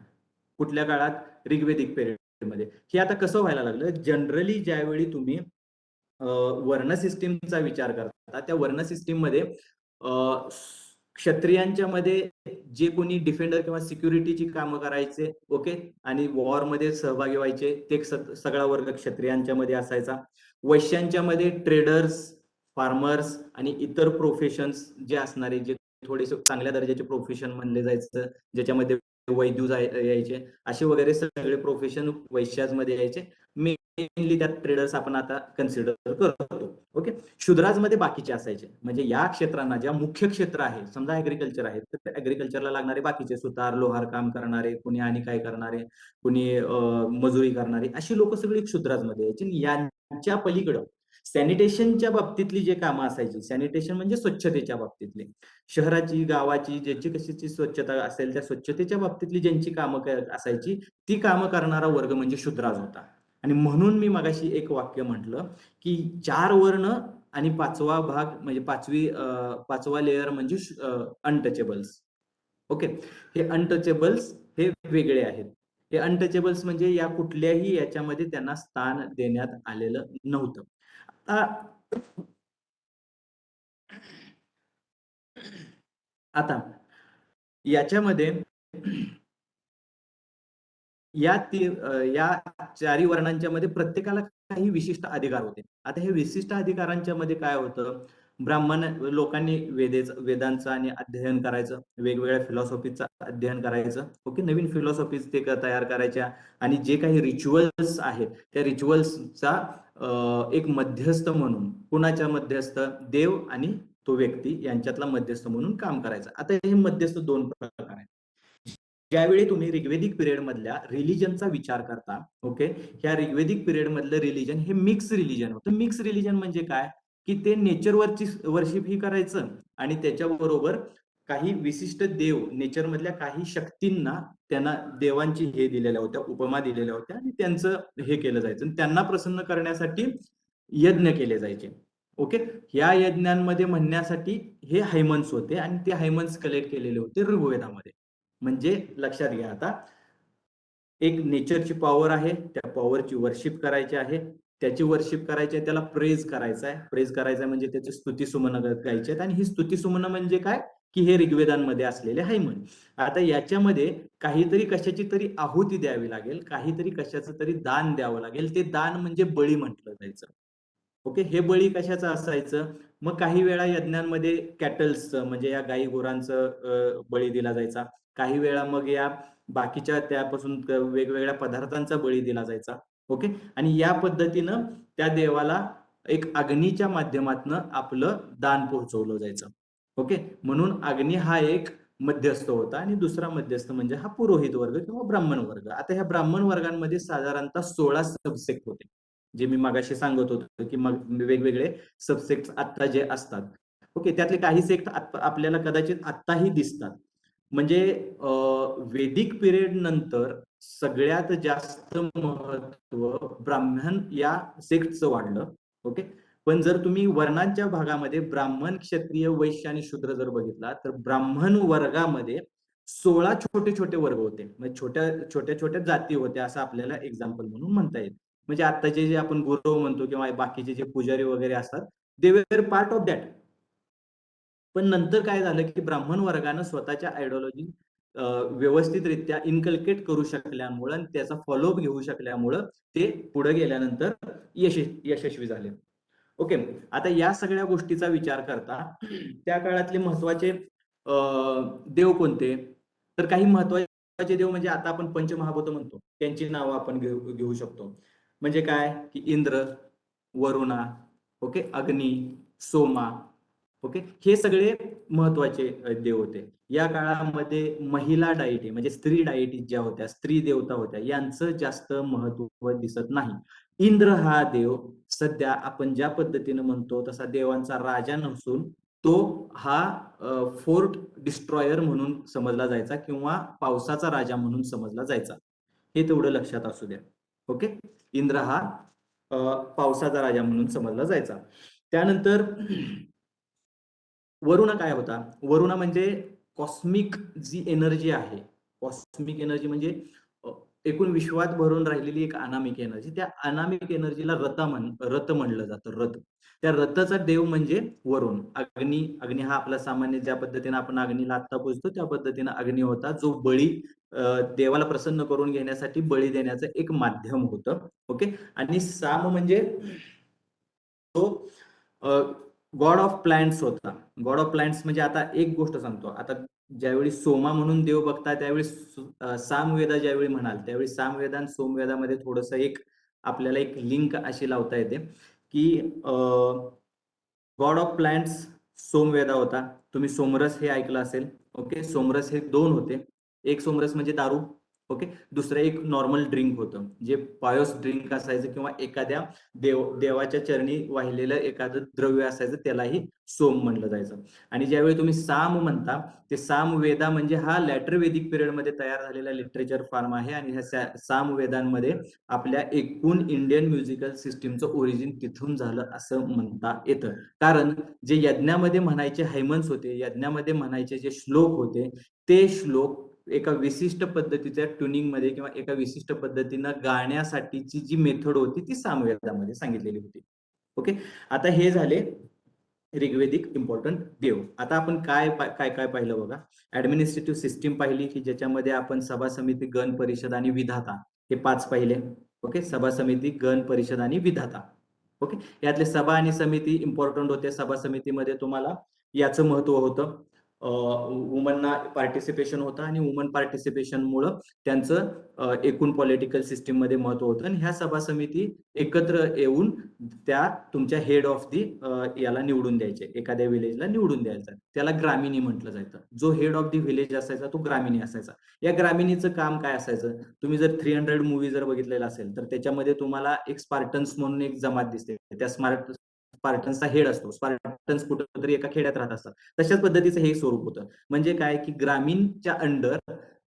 कुठल्या काळात? ऋग्वेदिक पिरियड मध्ये. हे आता कसं व्हायला लागलं? जनरली ज्यावेळी तुम्ही वर्ण सिस्टीमचा विचार करता त्या वर्ण सिस्टीम मध्ये क्षत्रियांच्या मध्ये जे कोणी डिफेंडर किंवा सिक्युरिटीची कामं करायचे, ओके, आणि वॉर मध्ये सहभागी व्हायचे ते सगळा वर्ग क्षत्रियांच्या मध्ये असायचा. वैश्यांच्या मध्ये ट्रेडर्स, फार्मर्स आणि इतर प्रोफेशन्स जे असणारे जे थोडेसे चांगल्या दर्जाचे प्रोफेशन म्हणले जायचं, ज्याच्यामध्ये वैद्यू यायचे, असे वगैरे सगळे प्रोफेशन वैश्यामध्ये यायचे. मेनली त्यात ट्रेडर्स आपण आता कन्सिडर करतो. ओके. शूद्राजमध्ये बाकीचे असायचे. म्हणजे या क्षेत्रांना ज्या मुख्य क्षेत्र आहे, समजा ऍग्रिकल्चर आहे तर ऍग्रिकल्चरला लागणारे बाकीचे सुतार, लोहार काम करणारे, कुणी आणि काय करणारे, कुणी मजुरी करणारे, अशी लोक सगळी क्षुद्राजमध्ये यायची. यांच्या पलीकडं सॅनिटेशनच्या बाबतीतली जे कामं असायची, सॅनिटेशन म्हणजे स्वच्छतेच्या बाबतीतली, शहराची गावाची ज्याची कशीची स्वच्छता असेल त्या स्वच्छतेच्या बाबतीतली ज्यांची कामं असायची ती कामं करणारा वर्ग म्हणजे शूद्राज होता. आणि म्हणून मी मगाशी एक वाक्य म्हटलं की 4 वर्ण आणि 5वा भाग म्हणजे पाचवा लेअर म्हणजे अनटचेबल्स. ओके. हे अनटचेबल्स हे वेगळे आहेत. हे अनटचेबल्स म्हणजे या कुठल्याही याच्यामध्ये त्यांना स्थान देण्यात आलेलं नव्हतं. आता याच्यामध्ये या चारही वर्णांच्या मध्ये प्रत्येकाला काही विशिष्ट अधिकार होते. आता हे विशिष्ट अधिकारांच्या मध्ये काय होतं? ब्राह्मण लोकांनी वेदांचं आणि अध्ययन करायचं, वेगवेगळ्या फिलॉसॉफीचं अध्ययन करायचं. ओके. नवीन फिलॉसॉफीज ते तयार करायच्या आणि जे काही रिच्युअल्स आहेत त्या रिच्युअल्सचा एक मध्यस्थ म्हणून, कुणाच्या मध्यस्थ? देव आणि तो व्यक्ती यांच्यातला मध्यस्थ म्हणून काम करायचं. आता हे मध्यस्थ 2 प्रकार आहेत. ज्यावेळी तुम्ही ऋग्वेदिक पिरियड मधल्या रिलिजनचा विचार करता, ओके, ह्या ऋग्वेदिक पिरियड मधलं रिलिजन हे मिक्स रिलिजन होतं. मिक्स रिलिजन म्हणजे काय? की ते नेचरवरची वर्शिप ही करायचं आणि त्याच्याबरोबर काही विशिष्ट देव, नेचर मधल्या काही शक्तींना त्यांना देवांची हे दिलेल्या होत्या, उपमा दिलेल्या होत्या आणि त्यांचं हे केलं जायचं. त्यांना प्रसन्न करण्यासाठी यज्ञ केले जायचे. ओके. ह्या यज्ञांमध्ये म्हणण्यासाठी हे हायमन्स होते आणि ते हायमन्स कलेक्ट केलेले होते ऋग्वेदामध्ये. म्हणजे लक्षात घ्या आता, एक नेचरची पॉवर आहे, त्या पॉवरची वर्शिप करायची आहे, त्याची वर्शिप करायची आहे, त्याला प्रेज करायचं आहे. प्रेज करायचं आहे म्हणजे त्याची स्तुतीसुमनं गायची आहेत. आणि ही स्तुतीसुमनं म्हणजे काय, की हे ऋग्वेदांमध्ये असलेले आहे म्हण. आता याच्यामध्ये काहीतरी कशाची तरी आहुती द्यावी लागेल, काहीतरी कशाचं तरी दान द्यावं लागेल. ते दान म्हणजे बळी म्हटलं जायचं. ओके, हे बळी कशाचं असायचं, मग काही वेळा यज्ञांमध्ये कॅटल्सचं म्हणजे या गाई गुरांचं बळी दिला जायचा. काही वेळा मग या बाकीच्या त्यापासून वेगवेगळ्या पदार्थांचा बळी दिला जायचा. ओके, आणि या पद्धतीनं त्या देवाला एक अग्नीच्या माध्यमातून आपलं दान पोहोचवलं जायचं. ओके, म्हणून अग्नी हा एक मध्यस्थ होता आणि दुसरा मध्यस्थ म्हणजे हा पुरोहित वर्ग किंवा ब्राह्मण वर्ग. आता ह्या ब्राह्मण वर्गांमध्ये साधारणतः 16 सबसेक्ट होते, जे मी मगाशी सांगत होतो की मग वेगवेगळे सबसेक्ट आता जे असतात. ओके, त्यातले काही सेक्ट आपल्याला कदाचित आत्ताही दिसतात. म्हणजे वेदिक पिरियड नंतर सगळ्यात जास्त महत्व ब्राह्मण या सेक्टचं वाढलं. ओके, पण जर तुम्ही वर्णांच्या भागामध्ये ब्राह्मण, क्षत्रिय, वैश्य आणि शूद्र जर बघितला तर ब्राह्मण वर्गामध्ये 16 छोटे छोटे वर्ग होते. म्हणजे छोट्या छोट्या जाती होत्या असं आपल्याला एक्झाम्पल म्हणून म्हणता येईल. म्हणजे आताचे जे आपण गुरु म्हणतो किंवा बाकीचे जे पुजारी वगैरे असतात, दे वर पार्ट ऑफ दॅट. पण नंतर काय झालं की ब्राह्मण वर्गानं स्वतःच्या आयडिओलॉजी व्यवस्थितरित्या इनकल्केट करू शकल्यामुळं आणि त्याचा फॉलोअप घेऊ शकल्यामुळं ते पुढे गेल्यानंतर यशस्वी झाले. ओके, आता या सगळ्या गोष्टीचा विचार करता त्या काळातले महत्वाचे देव कोणते, तर काही महत्वाचे देव म्हणजे आता आपण पंचमहाभूत म्हणतो त्यांची नावं आपण घेऊ शकतो. म्हणजे काय की इंद्र, वरुणा, ओके, अग्नी, सोमा, ओके, हे सगळे महत्वाचे देव होते. या काळामध्ये महिला डायटी म्हणजे स्त्री डायटी ज्या होत्या, स्त्री देवता होत्या, यांचं जास्त महत्व दिसत नाही. इंद्र हा देव सध्या आपण ज्या पद्धतीने म्हणतो तसा देवांचा राजा नसून तो हा फोर्ट डिस्ट्रॉयर म्हणून समजला जायचा किंवा पावसाचा राजा म्हणून समजला जायचा. हे तेवढं लक्षात असू द्या. ओके, इंद्र हा पावसाचा राजा म्हणून समजला जायचा. त्यानंतर वरुणा काय होता, वरुणा म्हणजे कॉस्मिक जी एनर्जी आहे, कॉस्मिक एनर्जी म्हणजे एकूण विश्वात भरून राहिलेली एक अनामिक एनर्जी. त्या अनामिक एनर्जीला रथ म्हणलं जातं. रथ, त्या रथाचा देव म्हणजे वरुण. अग्नी हा आपला सामान्य ज्या पद्धतीने आपण अग्नीला आत्ता पूजतो त्या पद्धतीने अग्नी होता, जो बळी देवाला प्रसन्न करून घेण्यासाठी बळी देण्याचं एक माध्यम होतं. ओके, आणि साम म्हणजे तो गॉड ऑफ प्लांट्स होता. गॉड ऑफ प्लांट्स म्हणजे आता एक गोष्ट सांगतो, आता ज्यावेळी सोमा म्हणून देव बघता त्यावेळी सामवेदा ज्यावेळी म्हणाल त्यावेळी सामवेदा आणि सोमवेदामध्ये थोडस एक आपल्याला एक लिंक अशी लावता येते की गॉड ऑफ प्लांट्स सोमवेदा होता. तुम्ही सोमरस हे ऐकलं असेल. ओके, सोमरस हे दोन होते. एक सोमरस म्हणजे दारू, ओके, दुसरं एक नॉर्मल ड्रिंक होतं जे पायोस ड्रिंक असायचं किंवा एखाद्या देवाच्या चरणी वाहिलेलं एखादं द्रव्य असायचं त्यालाही सोम म्हणलं जायचं. आणि ज्यावेळी तुम्ही साम म्हणता ते साम वेदा म्हणजे हा लॅटर वेदिक पिरियडमध्ये तयार झालेला लिटरेचर फॉर्म आहे. आणि ह्या साम वेदांमध्ये आपल्या एकूण इंडियन म्युझिकल सिस्टीमचं ओरिजिन तिथून झालं असं म्हणता येतं. कारण जे यज्ञामध्ये म्हणायचे हैमन्स होते, यज्ञामध्ये म्हणायचे जे श्लोक होते, ते श्लोक एका विशिष्ट पद्धतीच्या ट्युनिंग मध्ये किंवा एका विशिष्ट पद्धतीनं गाण्यासाठीची जी मेथड होती ती सामवेदामध्ये सांगितलेली होती. ओके, आता हे झाले ऋग्वेदिक इम्पॉर्टंट देव. आता आपण काय काय काय पाहिलं बघा. ऍडमिनिस्ट्रेटिव्ह सिस्टीम पाहिली की ज्याच्यामध्ये आपण सभा समिती, गण परिषद आणि विधाता हे 5 पाहिले. ओके, सभा समिती, गण परिषद आणि विधाता. ओके, यातले सभा आणि समिती इम्पॉर्टंट होते. सभा समितीमध्ये तुम्हाला याचं महत्व होतं, वुमनना पार्टिसिपेशन होतं आणि वुमन पार्टिसिपेशनमुळं त्यांचं एकूण पॉलिटिकल सिस्टीम मध्ये महत्व होतं. आणि ह्या सभा समिती एकत्र येऊन त्या तुमच्या हेड ऑफ दी याला निवडून द्यायचे, एखाद्या विलेजला निवडून द्यायचा. त्याला ग्रामिणी म्हटलं जायचं. जो हेड ऑफ दी विलेज असायचा तो ग्रामिणी असायचा. या ग्रामिणीचं काम काय असायचं, तुम्ही जर 300 मूवी जर बघितलेला असेल तर त्याच्यामध्ये तुम्हाला एक स्पार्टन्स म्हणून एक जमात दिसते. त्या स्पार्टन्सचा हेड असतो. स्पार्टन्स कुठेतरी एका खेड्यात राहत असतात. तशाच पद्धतीचं हे स्वरूप होतं. म्हणजे काय की ग्रामीणच्या अंडर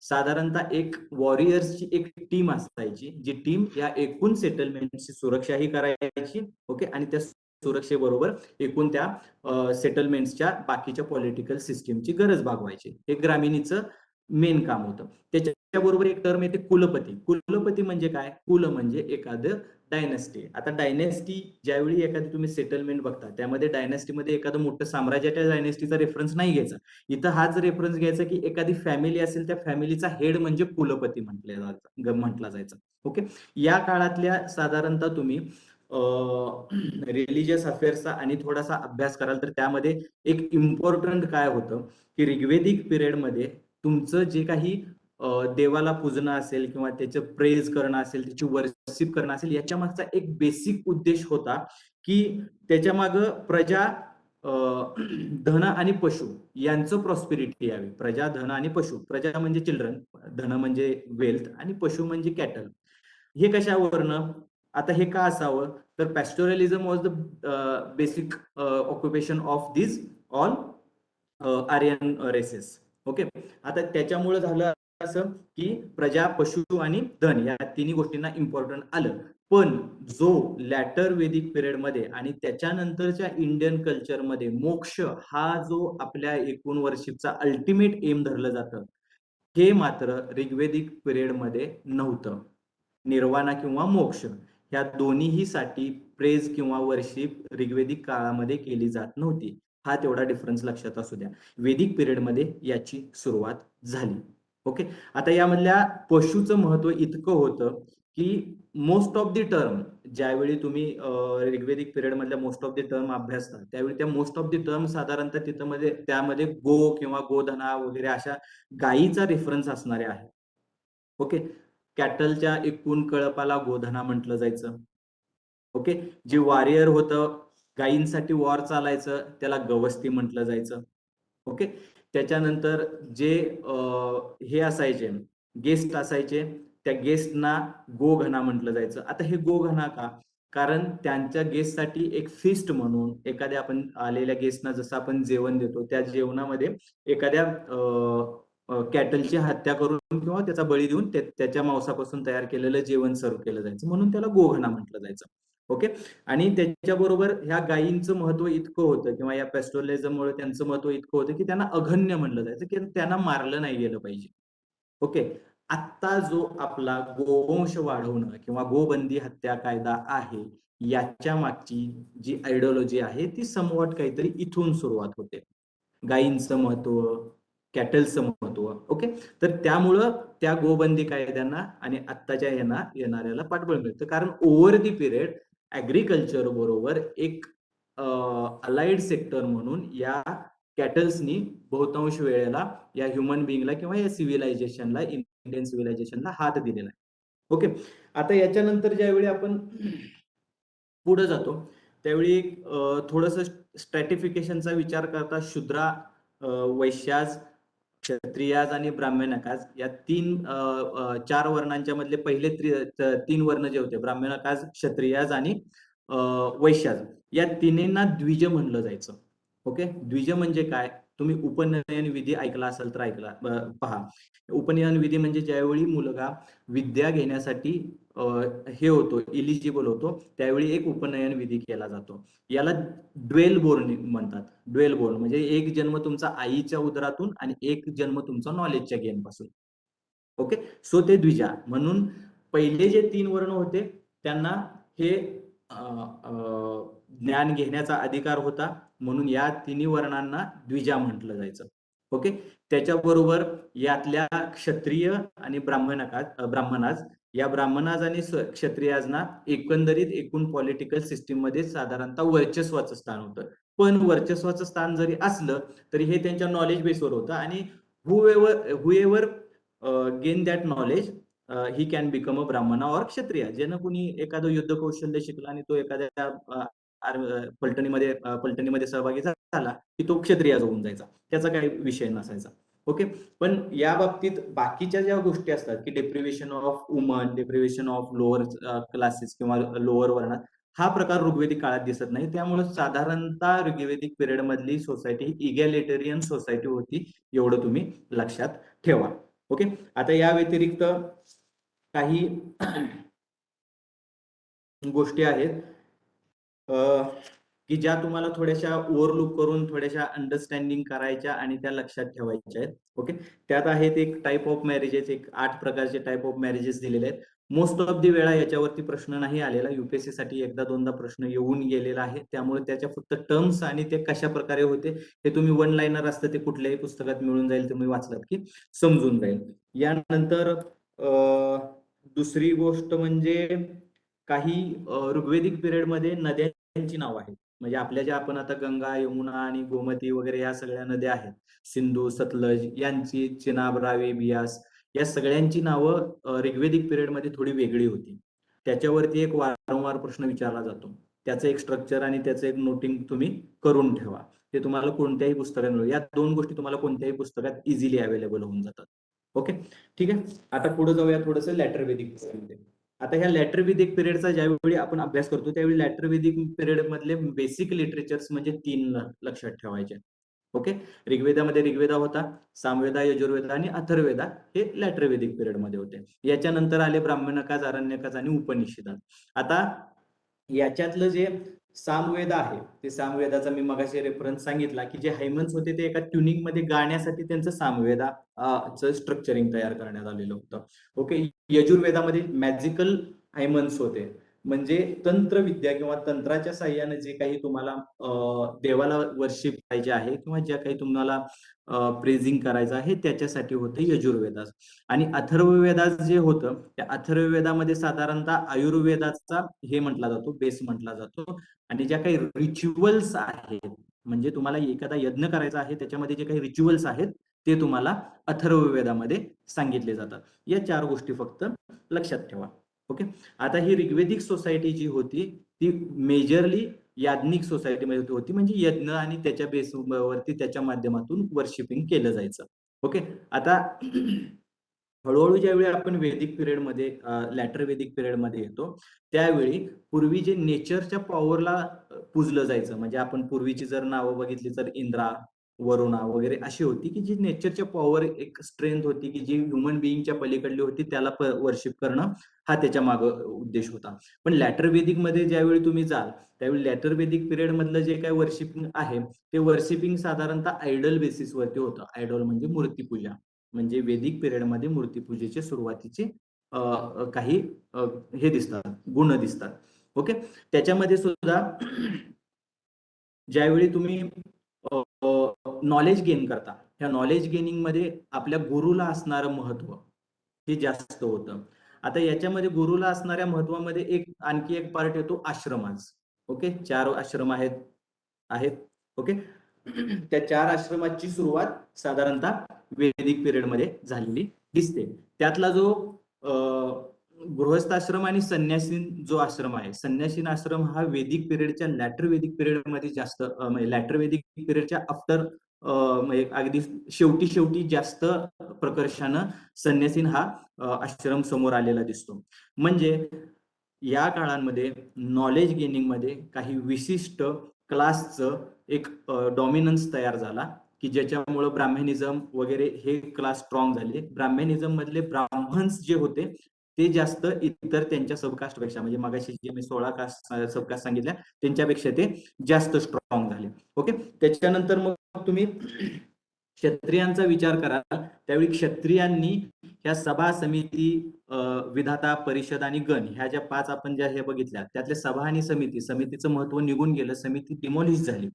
साधारणतः एक वॉरियर्सची एक टीम असायची, जी टीम या एकूण सेटलमेंटची सुरक्षाही करायची. ओके, आणि त्या सुरक्षेबरोबर एकूण त्या सेटलमेंटच्या बाकीच्या पॉलिटिकल सिस्टीमची गरज भागवायची. हे ग्रामीणीचं मेन काम होतं. त्याच्याबरोबर एक टर्म येते कुलपती. कुलपती म्हणजे काय, कुल म्हणजे एखादं डायनेस्टी. आता डायनेस्टी ज्यावेळी एखादी तुम्ही सेटलमेंट बघता त्यामध्ये डायनेस्टीमध्ये एखादं मोठं साम्राज्याच्या डायनेस्टीचा रेफरन्स नाही घ्यायचा. इथं हाच रेफरन्स घ्यायचा की एखादी फॅमिली असेल त्या फॅमिलीचा हेड म्हणजे कुलपती म्हटला जायचा. ओके. या काळातल्या साधारणतः तुम्ही रिलिजियस अफेअर्सचा आणि थोडासा अभ्यास कराल तर त्यामध्ये एक इम्पॉर्टंट काय होतं की ऋग्वेदिक पिरियडमध्ये तुमचं जे काही देवाला पूजणं असेल किंवा त्याचं प्रेज करणं असेल, त्याची वर्शिप करणं असेल, याच्या मागचा एक बेसिक उद्देश होता की त्याच्या माग प्रजा, धन आणि पशु यांचं प्रॉस्पेरिटी यावी. प्रजा, धन आणि पशु. प्रजा म्हणजे चिल्ड्रन, धन म्हणजे वेल्थ आणि पशु म्हणजे कॅटल. हे कशावरनं? आता हे का असावं? तर pastoralism was the basic occupation of this all Aryan races. Okay. आता त्याच्यामुळे झालं असं की प्रजा, पशु आणि धन या तिन्ही गोष्टींना इम्पॉर्टंट आलं. पण जो लॅटर वेदिक पिरियड मध्ये आणि त्याच्यानंतरच्या इंडियन कल्चरमध्ये मोक्ष हा जो आपल्या एकूण वर्षिपचा अल्टिमेट एम धरलं जातं, हे मात्र ऋग्वेदिक पिरियड मध्ये नव्हतं. निर्वाणा किंवा मोक्ष ह्या दोन्हीही साठी प्रेज किंवा वर्शिप ऋग्वेदिक काळामध्ये केली जात नव्हती. हा तेवढा डिफरन्स लक्षात असू द्या. वेदिक पिरियड मध्ये याची सुरुवात झाली. ओके. आता यामधल्या पशुचं महत्व इतकं होतं की मोस्ट ऑफ द टर्म ज्यावेळी तुम्ही ऋग्वेदिक पिरियड मधल्या मोस्ट ऑफ द टर्म अभ्यासता त्यावेळी त्या मोस्ट ऑफ द टर्म साधारणतः तिथं मध्ये त्यामध्ये गो किंवा गोधना वगैरे अशा गायीचा रेफरन्स असणारे आहे. ओके. कॅटलच्या एकूण कळपाला गोधना म्हटलं जायचं. ओके. जे वॉरियर होतं, गायींसाठी वॉर चालायचं, त्याला गवस्ती म्हटलं जायचं. ओके. त्याच्यानंतर जे हे असायचे, गेस्ट असायचे, त्या गेस्टना गोघना म्हटलं जायचं. आता हे गोघना का? कारण त्यांच्या गेस्टसाठी एक फिस्ट म्हणून एखाद्या आपण आलेल्या गेस्टना जसं आपण जेवण देतो त्या जेवणामध्ये एखाद्या कॅटलची हत्या करून किंवा त्याचा बळी देऊन त्याच्या मांसापासून तयार केलेलं जेवण सर्व केलं जायचं, म्हणून त्याला गोघना म्हटलं जायचं. ओके. आणि त्याच्याबरोबर ह्या गायींचं महत्व इतकं होतं किंवा या पेस्टोरलिझममुळे त्यांचं महत्व इतकं होतं की त्यांना अघन्य म्हणलं जायचं की त्यांना मारलं नाही गेलं पाहिजे. ओके. आत्ता जो आपला गोवंश वाढवणं किंवा गोबंदी हत्या कायदा आहे याच्या मागची जी आयडिओलॉजी आहे ती समवट काहीतरी इथून सुरुवात होते. गायींचं महत्व, कॅटलचं महत्व. ओके. तर त्यामुळं त्या गोबंदी कायद्यांना आणि आत्ताच्या येणाऱ्याला पाठबळ मिळतं. कारण ओव्हर दी पिरियड ऍग्रिकल्चर बरोबर एक अलाइड सेक्टर म्हणून या कॅटल्सनी बहुतांश वेळेला या ह्युमन बिईंगला किंवा या सिव्हिलायझेशनला, इंडियन सिव्हिलायझेशनला हात दिलेला आहे. ओके. आता याच्यानंतर ज्यावेळी आपण पुढे जातो त्यावेळी थोडस स्ट्रॅटिफिकेशनचा विचार करता शूद्रा, वैश्याज, क्षत्रियाज आणि ब्राह्मणकाज या चार वर्णांच्या मधले पहिले तीन वर्ण जे होते ब्राह्मणकाज, क्षत्रियाज आणि वैश्याज या तिन्हींना द्विज म्हणलं जायचं. ओके. द्विज म्हणजे काय? तुम्ही उपनयन विधी ऐकला असाल तर पहा. उपनयन विधी म्हणजे ज्यावेळी मुलगा विद्या घेण्यासाठी हे होतो, इलिजिबल होतो, त्यावेळी एक उपनयन विधी केला जातो. याला ड्वेल बोर्न म्हणतात. ड्वेल बोर्न म्हणजे एक जन्म तुमचा आईच्या उदरातून आणि एक जन्म तुमचा नॉलेजच्या गेन पासून. ओके. सो ते द्विजा म्हणून पहिले जे तीन वर्ण होते त्यांना हे ज्ञान घेण्याचा अधिकार होता, म्हणून या तिन्ही वर्णांना द्विजा म्हटलं जायचं. ओके. त्याच्याबरोबर यातल्या क्षत्रिय आणि ब्राह्मणाज या ब्राह्मणाज आणि क्षत्रियाजना एकंदरीत एकूण पॉलिटिकल सिस्टीम मध्ये साधारणतः वर्चस्वाचं स्थान होतं. पण वर्चस्वाचं स्थान जरी असलं तरी हे त्यांच्या नॉलेज बेसवर होतं आणि whoever gain that knowledge he can become a Brahmana और क्षत्रिय. ज्यानं कुणी एखादं युद्ध कौशल्य शिकला आणि तो एखाद्या पलटणीमध्ये सहभागी झाला की तो क्षत्रियाज होऊन जायचा, त्याचा काही विषय नसायचा. ओके. पण या बाबतीत बाकीच्या ज्या गोष्टी असतात की deprivation of woman, deprivation of lower classes किंवा लोअर वर्णात, हा प्रकार ऋग्वेदिक काळात दिसत नाही. त्यामुळे साधारणतः ऋग्वेदिक पिरियड मधली सोसायटी ही इगॅलिटेरियन सोसायटी होती, एवढं तुम्ही लक्षात ठेवा. ओके. आता या व्यतिरिक्त काही गोष्टी आहेत की ज्या तुम्हाला थोड्याशा ओव्हरलुक करून थोड्याशा अंडरस्टँडिंग करायच्या आणि त्या लक्षात ठेवायच्या आहेत. ओके. त्यात आहेत एक टाईप ऑफ मॅरेजेस, एक 8 प्रकारचे टाईप ऑफ मॅरेजेस दिलेले आहेत. मोस्ट ऑफ दी वेळा याच्यावरती प्रश्न नाही आलेला. युपीएससी साठी एकदा दोनदा प्रश्न येऊन गेलेला आहे, त्यामुळे त्याच्या फक्त टर्म्स आणि ते कशा प्रकारे होते हे तुम्ही वन लाईनर असतं ते कुठल्याही पुस्तकात मिळून जाईल, तुम्ही वाचलात की समजून जाईल. यानंतर दुसरी गोष्ट म्हणजे काही ऋग्वेदिक पिरियडमध्ये नद्यांची नाव आहेत. म्हणजे आपल्या ज्या आपण आता गंगा, यमुना आणि गोमती वगैरे या सगळ्या नद्या आहेत, सिंधू, सतलज यांची, चिनाब, रावी, बियास, या सगळ्यांची नावं ऋग्वेदिक पिरियडमध्ये थोडी वेगळी होती. त्याच्यावरती एक वारंवार प्रश्न विचारला जातो. त्याचं एक स्ट्रक्चर आणि त्याचं एक नोटिंग तुम्ही करून ठेवा. ते तुम्हाला कोणत्याही पुस्तकात मिळेल. या दोन गोष्टी तुम्हाला कोणत्याही पुस्तकात इझिली अवेलेबल होऊन जातात. ओके, ठीक आहे. आता पुढे जाऊया थोडंसं लॅटर वेदिक पिरियडमध्ये. आता ह्या लॅटर वेदिक पिरियडचा ज्यावेळी आपण अभ्यास करतो त्यावेळी लॅटर वेदिक पिरियड मधले बेसिक लिटरेचर्स म्हणजे 3 लक्षात ठेवायचे. ओके, ऋग्वेदामध्ये ऋग्वेदा होता, सामवेदा, यजुर्वेदा आणि अथर्ववेदा हे लॅटर वेदिक पिरियड मध्ये होते. याच्यानंतर आले ब्राह्मणकाज, आरण्यकाज आणि उपनिषदात. आता याच्यातलं जे सामवेद आहे ते सामवेदाचा मी मगाशी रेफरन्स सांगितला की जे हायमन्स होते ते एका ट्युनिंग मध्ये गाण्यासाठी त्यांचं सामवेदाचं स्ट्रक्चरिंग तयार करण्यात आलेलं होतं. ओके, यजुर्वेदामध्ये मॅजिकल हायमन्स होते, म्हणजे तंत्रविद्या किंवा तंत्राच्या साह्याने जे काही तुम्हाला देवाला वर्शिप करायचे आहे किंवा ज्या काही तुम्हाला प्रेझिंग करायचं आहे त्याच्यासाठी होतं यजुर्वेदास. आणि अथर्ववेदास जे होतं त्या अथर्ववेदामध्ये साधारणतः आयुर्वेदाचा हे म्हटला जातो, बेस म्हटला जातो. आणि ज्या काही रिच्युअल्स आहेत, म्हणजे तुम्हाला एखादा यज्ञ करायचा आहे त्याच्यामध्ये जे काही रिच्युअल्स आहेत ते तुम्हाला अथर्ववेदामध्ये सांगितले जातात. या 4 गोष्टी फक्त लक्षात ठेवा. ओके, आता ही ऋग्वेदिक सोसायटी जी होती ती मेजरली याज्ञिक सोसायटीमध्ये होती, म्हणजे यज्ञ आणि त्याच्या बेसवरती त्याच्या माध्यमातून वर्शिपिंग केलं जायचं. ओके, आता हळूहळू ज्यावेळी आपण वेदिक पिरियडमध्ये लॅटर वेदिक पिरियडमध्ये येतो त्यावेळी पूर्वी जे नेचरच्या पॉवरला पूजलं जायचं, म्हणजे आपण पूर्वीची जर नावं बघितली तर इंद्रा, वरुणा वगैरे अशी होती की जी नेचरच्या पॉवर एक स्ट्रेंथ होती की जी ह्युमन बिईंगच्या पलीकडली होती, त्याला वर्शिप करणं हा त्याच्या माग उद्देश होता. पण लॅटर वेदिक मध्ये ज्यावेळी तुम्ही जाल त्यावेळी लॅटर वेदिक पिरियड मधलं जे काही वर्शिपिंग आहे ते वर्शिपिंग साधारणतः आयडल बेसिसवरती होतं. आयडल म्हणजे मूर्तीपूजा, म्हणजे वेदिक पिरियडमध्ये मूर्तीपूजेचे सुरुवातीचे काही हे दिसतात, गुण दिसतात. ओके, त्याच्यामध्ये सुद्धा ज्यावेळी तुम्ही नॉलेज गेन करता, ह्या नॉलेज गेनिंग मध्ये आपल्या गुरुला असणारं महत्व हे जास्त होतं. आता याच्यामध्ये गुरुला असणाऱ्या महत्वामध्ये एक आणखी एक पार्ट येतो आश्रमास. ओके, 4 आश्रम आहेत. ओके, त्या 4 आश्रमाची सुरुवात साधारणतः वेदिक पिरियड मध्ये झालेली दिसते. त्यातला जो गृहस्थाश्रम आणि संन्यासीन जो आश्रम आहे, संन्यासीन आश्रम हा वेदिक पिरियडच्या लॅटर वेदिक पिरियड मध्ये जास्त, म्हणजे लॅटर वेदिक पिरियडच्या आफ्टर म्हणजे अगदी शेवटी शेवटी जास्त प्रकर्षानं संन्यासीन हा आश्रम समोर आलेला दिसतो. म्हणजे या काळांमध्ये नॉलेज गेनिंग मध्ये काही विशिष्ट क्लासचं एक डॉमिनन्स तयार झाला की ज्याच्यामुळे ब्राह्मणिझम वगैरे हे क्लास स्ट्रॉंग झाले. ब्राह्मणिझम मधले ब्राह्मण्स जे होते ते जास्त इतर त्यांच्या सबकास्टपेक्षा, म्हणजे मगाशी जे मी 16 कास्ट सबकास्ट सांगितल्या त्यांच्यापेक्षा ते जास्त स्ट्रॉंग झाले. ओके, त्याच्यानंतर मग तुम्ही क्षत्रियांचा विचार कराल त्यावेळी क्षत्रियांनी ह्या सभा, समिती, विधाता, परिषद आणि गण ह्या ज्या 5 आपण ज्या हे बघितल्या त्यातल्या सभा आणि समिती, समितीचं महत्व निघून गेलं, समिती डिमॉलिश झाली.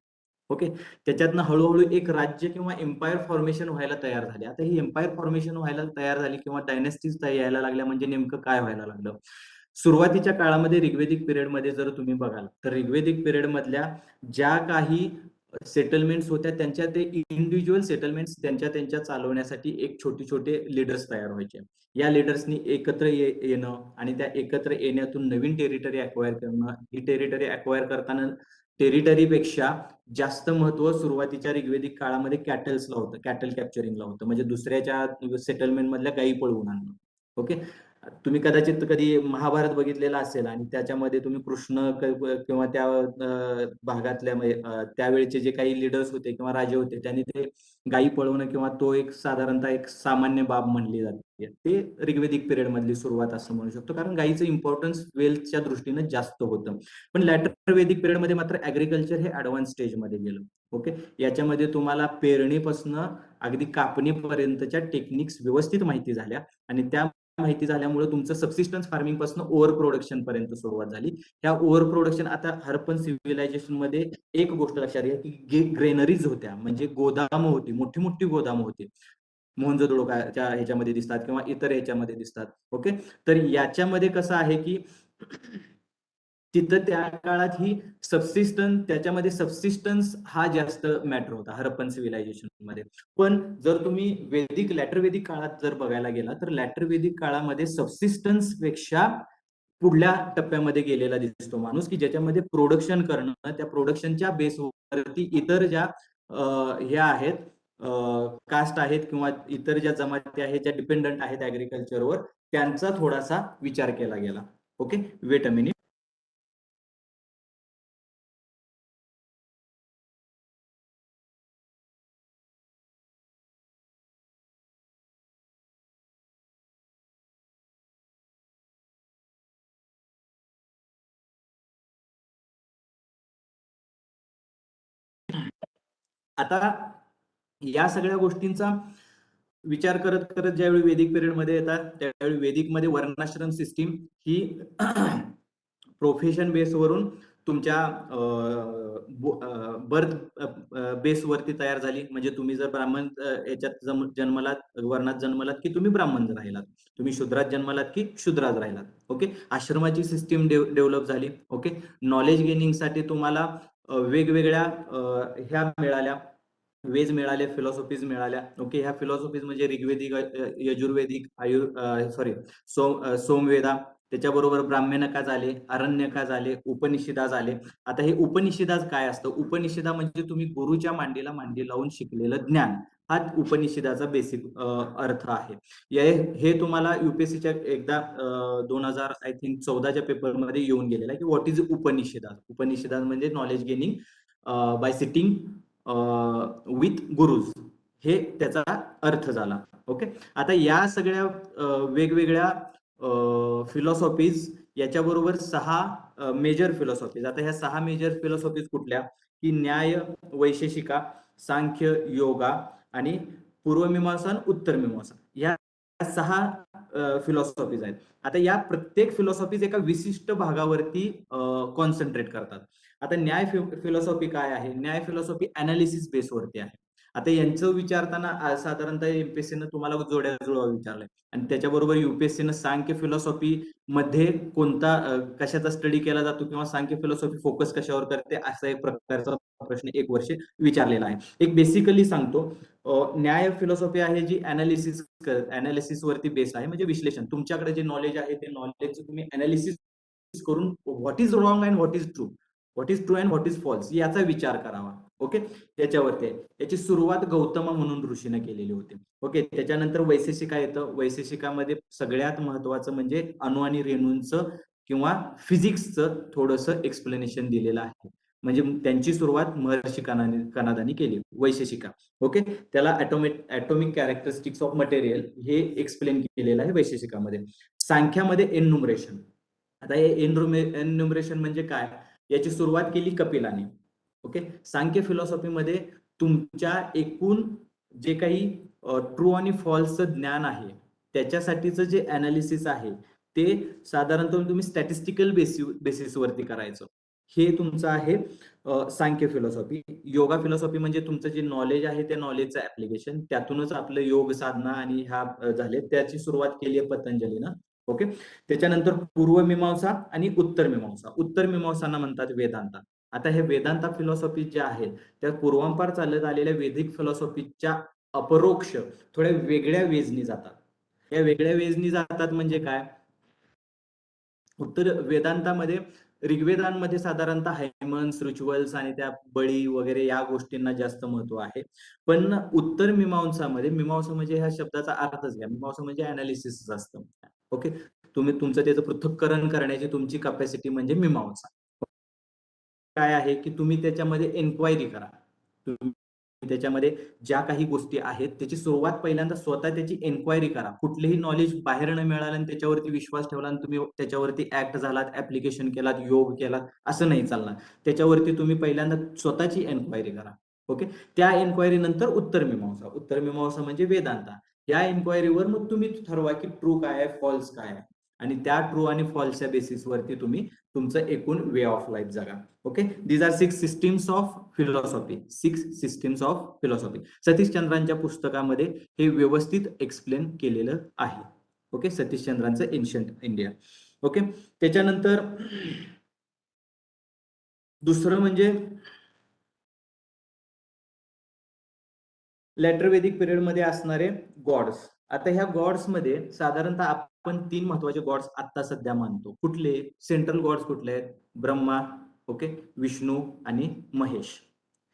ओके, त्याच्यातनं हळूहळू एक राज्य किंवा एम्पायर फॉर्मेशन व्हायला तयार झाले. आता ही एम्पायर फॉर्मेशन व्हायला तयार झाली किंवा डायनेस्टीज यायला लागल्या, म्हणजे नेमकं काय व्हायला लागलं. सुरुवातीच्या काळामध्ये ऋग्वेदिक पिरियडमध्ये जर तुम्ही बघाल तर ऋग्वेदिक पिरियड मधल्या ज्या काही सेटलमेंट्स होत्या त्यांच्या ते इंडिव्हिज्युअल सेटलमेंट्स त्यांच्या चालवण्यासाठी एक छोटे छोटे लीडर्स तयार व्हायचे. या लीडर्सनी एकत्र येणं आणि त्या एकत्र येण्यातून नवीन टेरिटरी अक्वायर करणं, ही टेरिटरी अक्वायर करताना टेरिटरीपेक्षा जास्त महत्व सुरुवातीच्या ऋग्वेदिक काळामध्ये कॅटल्सला होतं, कॅटल कॅप्चरिंगला होतं, म्हणजे दुसऱ्याच्या सेटलमेंट मधल्या गायी पळवून आणणं. ओके, तुम्ही कदाचित कधी महाभारत बघितलेला असेल आणि त्याच्यामध्ये तुम्ही कृष्ण किंवा त्या भागातल्या त्यावेळेचे जे काही लीडर्स होते किंवा राजे होते त्यांनी ते गायी पळवणं किंवा तो एक साधारणतः एक सामान्य बाब म्हणली जाते. ते ऋग्वेदिक पिरियड मधली सुरुवात असं म्हणू शकतो, कारण गायीचं इम्पॉर्टन्स वेल्थच्या दृष्टीने जास्त होतं. पण लॅटर वेदिक पिरियड मध्ये मात्र ऍग्रिकल्चर हे ऍडव्हान्स स्टेजमध्ये गेलं. ओके, याच्यामध्ये तुम्हाला पेरणीपासून अगदी कापणीपर्यंतच्या टेक्निक्स व्यवस्थित माहिती झाल्या आणि त्या माहिती झाल्यामुळे तुमचं सबसिस्टन्स फार्मिंग पासून ओव्हर प्रोडक्शन पर्यंत सुरुवात झाली. ह्या ओव्हर प्रोडक्शन, आता हरप्पन सिव्हिलायझेशन मध्ये एक गोष्ट लक्षात घ्या की ग्रेनरीज होत्या, म्हणजे गोदाम होती, मोठी मोठी गोदाम होती. मोहनजोदडोच्या ह्याच्यामध्ये दिसतात किंवा इतर ह्याच्यामध्ये दिसतात. ओके, तर याच्यामध्ये कसं आहे की तिथं त्या काळात ही त्याच्यामध्ये सबसिस्टन्स हा जास्त मॅटर होता हरप्पन सिव्हिलायझेशन मध्ये. पण जर तुम्ही लॅटर वेदिक काळात जर बघायला गेला तर लॅटर वेदिक काळामध्ये सबसिस्टन्स पेक्षा पुढल्या टप्प्यामध्ये गेलेला दिसतो माणूस, की ज्याच्यामध्ये प्रोडक्शन करणं, त्या प्रोडक्शनच्या बेसवरती इतर ज्या ह्या आहेत, कास्ट आहेत किंवा इतर ज्या जमाती आहेत ज्या डिपेंडंट आहेत ऍग्रिकल्चरवर, त्यांचा थोडासा विचार केला गेला. Okay, weight a minute. आता या सगळ्या गोष्टींचा विचार करत करत ज्यावेळी वेदिक पिरियड मध्ये येतात, त्यावेळी वेदिक मध्ये वर्णाश्रम सिस्टीम ही प्रोफेशन बेसवरून तुमच्या बर्थ बेसवरती तयार झाली. म्हणजे तुम्ही जर ब्राह्मण याच्यात जन्मलात, वर्णात जन्मलात की तुम्ही ब्राह्मण राहिलात, तुम्ही शूद्रात जन्मलात की शूद्रात राहिलात. ओके, आश्रमाची सिस्टीम डेव्हलप झाली. ओके, नॉलेज गेनिंगसाठी तुम्हाला वेगवेगळ्या ह्या मिळाल्या, वेज मिळाले, फिलॉसॉफीज मिळाल्या. ओके, ह्या फिलॉसॉफीज म्हणजे ऋग्वेदिक, यजुर्वेदिक, सोमवेदा, त्याच्याबरोबर ब्राह्मणका झाले, अरण्यका झाले, उपनिषदा झाले. आता हे उपनिषदाच काय असतं? उपनिषदा म्हणजे तुम्ही गुरुच्या मांडीला मांडी लावून शिकलेलं ज्ञान, हा उपनिषदाचा बेसिक अर्थ आहे. हे तुम्हाला युपीएससीच्या एकदा 2000 आय थिंक 14च्या पेपरमध्ये येऊन गेलेला आहे की व्हॉट इज उपनिषदा. उपनिषदा म्हणजे knowledge gaining by sitting with gurus, हे त्याचा अर्थ झाला. ओके, आता या सगळ्या वेगवेगळ्या फिलॉसॉफीज, याच्याबरोबर 6 मेजर फिलॉसॉफीज. आता ह्या 6 मेजर फिलॉसॉफीज कुठल्या? की न्याय, वैशेषिका, सांख्य, योगा आणि पूर्वमीमांसा आणि उत्तरमीमांसा, या 6 फिलॉसॉफीज आहेत. आता या प्रत्येक फिलॉसॉफीज एका विशिष्ट भागावरती कॉन्सन्ट्रेट करतात. आता न्याय फिलॉसॉफी काय आहे? न्याय फिलॉसॉफी अनालिसिस बेसवरती आहे. आता यांचं विचारताना साधारणतः एमपीएससीनं तुम्हाला जोड्या जुळवा विचारलंय, आणि त्याच्याबरोबर युपीएससीनं सांख्य फिलॉसॉफी मध्ये कोणता कशाचा स्टडी केला जातो किंवा सांख्य फिलॉसॉफी फोकस कशावर करते, असा एक प्रकारचा प्रश्न 1 वर्ष विचारलेला आहे. एक बेसिकली सांगतो, न्याय फिलॉसॉफी आहे जी अनालिसिस वरती बेस्ड आहे, म्हणजे विश्लेषण. तुमच्याकडे जे नॉलेज आहे ते नॉलेजचं तुम्ही अनालिसिस करून what is wrong and what is true, what is true and what is false, याचा विचार करावा. ओके, त्याच्यावरती याची सुरुवात गौतम म्हणून ऋषीने केलेली होती. ओके, त्याच्यानंतर वैशेषिका येतं. वैशेषिकामध्ये सगळ्यात महत्वाचं म्हणजे अणु आणि रेणूंचं किंवा फिजिक्सचं थोडंसं एक्सप्लेनेशन दिलेलं आहे. म्हणजे त्यांची सुरुवात महर्षी कनादानी केली, वैशेषिका. ओके, त्याला ऍटॉमिक कॅरेक्टरिस्टिक्स ऑफ मटेरियल हे एक्सप्लेन केलेलं आहे वैशेषिकामध्ये. सांख्यामध्ये एन्युमरेशन. आता हे एन्युमरेशन म्हणजे काय, याची सुरुवात केली कपिलाने. ओके, सांख्य फिलॉसॉफीमध्ये तुमच्या एकूण जे काही ट्रू आणि फॉल्सचं ज्ञान आहे, त्याच्यासाठीचं जे अनालिसिस आहे ते साधारणतः तुम्ही स्टॅटिस्टिकल बेसिसवरती करायचं. हे तुमचं आहे सांख्य फिलॉसॉफी. योगा फिलॉसॉफी म्हणजे तुमचं जे नॉलेज आहे त्या नॉलेजचं ऍप्लिकेशन, त्यातूनच आपलं योग साधना आणि ह्या झाले, त्याची सुरुवात केली आहे पतंजलीनं. ओके, त्याच्यानंतर पूर्वमीमांसा आणि उत्तरमीमांसा. उत्तरमीमांसांना म्हणतात वेदांता. आता हे वेदांता फिलॉसॉफी ज्या आहेत त्या पूर्वांपार चालत आलेल्या वेदिक फिलॉसॉफीच्या अपरोक्ष थोड्या वेगळ्या वेजनी जातात. या वेगळ्या वेजनी जातात म्हणजे काय? उत्तर वेदांतामध्ये, ऋग्वेदांमध्ये साधारणतः हायमन्स, रिच्युअल्स आणि त्या बळी वगैरे या गोष्टींना जास्त महत्व आहे. पण उत्तर मीमांसामध्ये, मीमांसा म्हणजे ह्या शब्दाचा अर्थच घ्या, मीमांसा म्हणजे अनालिसिस असतं. ओके, तुम्ही तुमचं त्याचं पृथक्करण करण्याची तुमची कॅपॅसिटी म्हणजे मीमांसा. काय आहे की तुम्ही त्याच्यामध्ये एन्क्वायरी करा. तुम्ही त्याच्यामध्ये ज्या काही गोष्टी आहेत त्याची सुरुवात पहिल्यांदा स्वतः त्याची एन्क्वायरी करा. कुठलेही नॉलेज बाहेर न मिळालं आणि त्याच्यावरती विश्वास ठेवला आणि तुम्ही त्याच्यावरती ऍक्ट झालात, ऍप्लिकेशन केलात, योग केलात, असं नाही चालणार. त्याच्यावरती तुम्ही पहिल्यांदा स्वतःची एन्क्वायरी करा. ओके, त्या एन्क्वायरी नंतर उत्तरमीमांसा. उत्तरमीमांसा म्हणजे वेदांता. या इन्क्वायरीवर मग तुम्ही ठरवा की ट्रू काय आहे, फॉल्स काय आहे, आणि त्या ट्रू आणि फॉल्सच्या बेसिसवरती तुम्ही तुमचं एकूण वे ऑफ लाईफ जगा. Okay, these are 6 systems of philosophy. 6 systems of philosophy Satish चंद्रांच्या पुस्तकामध्ये हे व्यवस्थित एक्सप्लेन केलेलं आहे. ओके, सतीश चंद्रांचं एन्शंट इंडिया. ओके, त्याच्यानंतर दुसरं म्हणजे लेटर वेदिक पिरियड मध्ये असणारे गॉड्स. आता ह्या गॉड्स मध्ये साधारणतः आपण 3 महत्वाचे गॉड्स आता सध्या मानतो. कुठले? सेंट्रल गॉड्स कुठले आहेत? ब्रह्मा, ओके, विष्णू आणि महेश.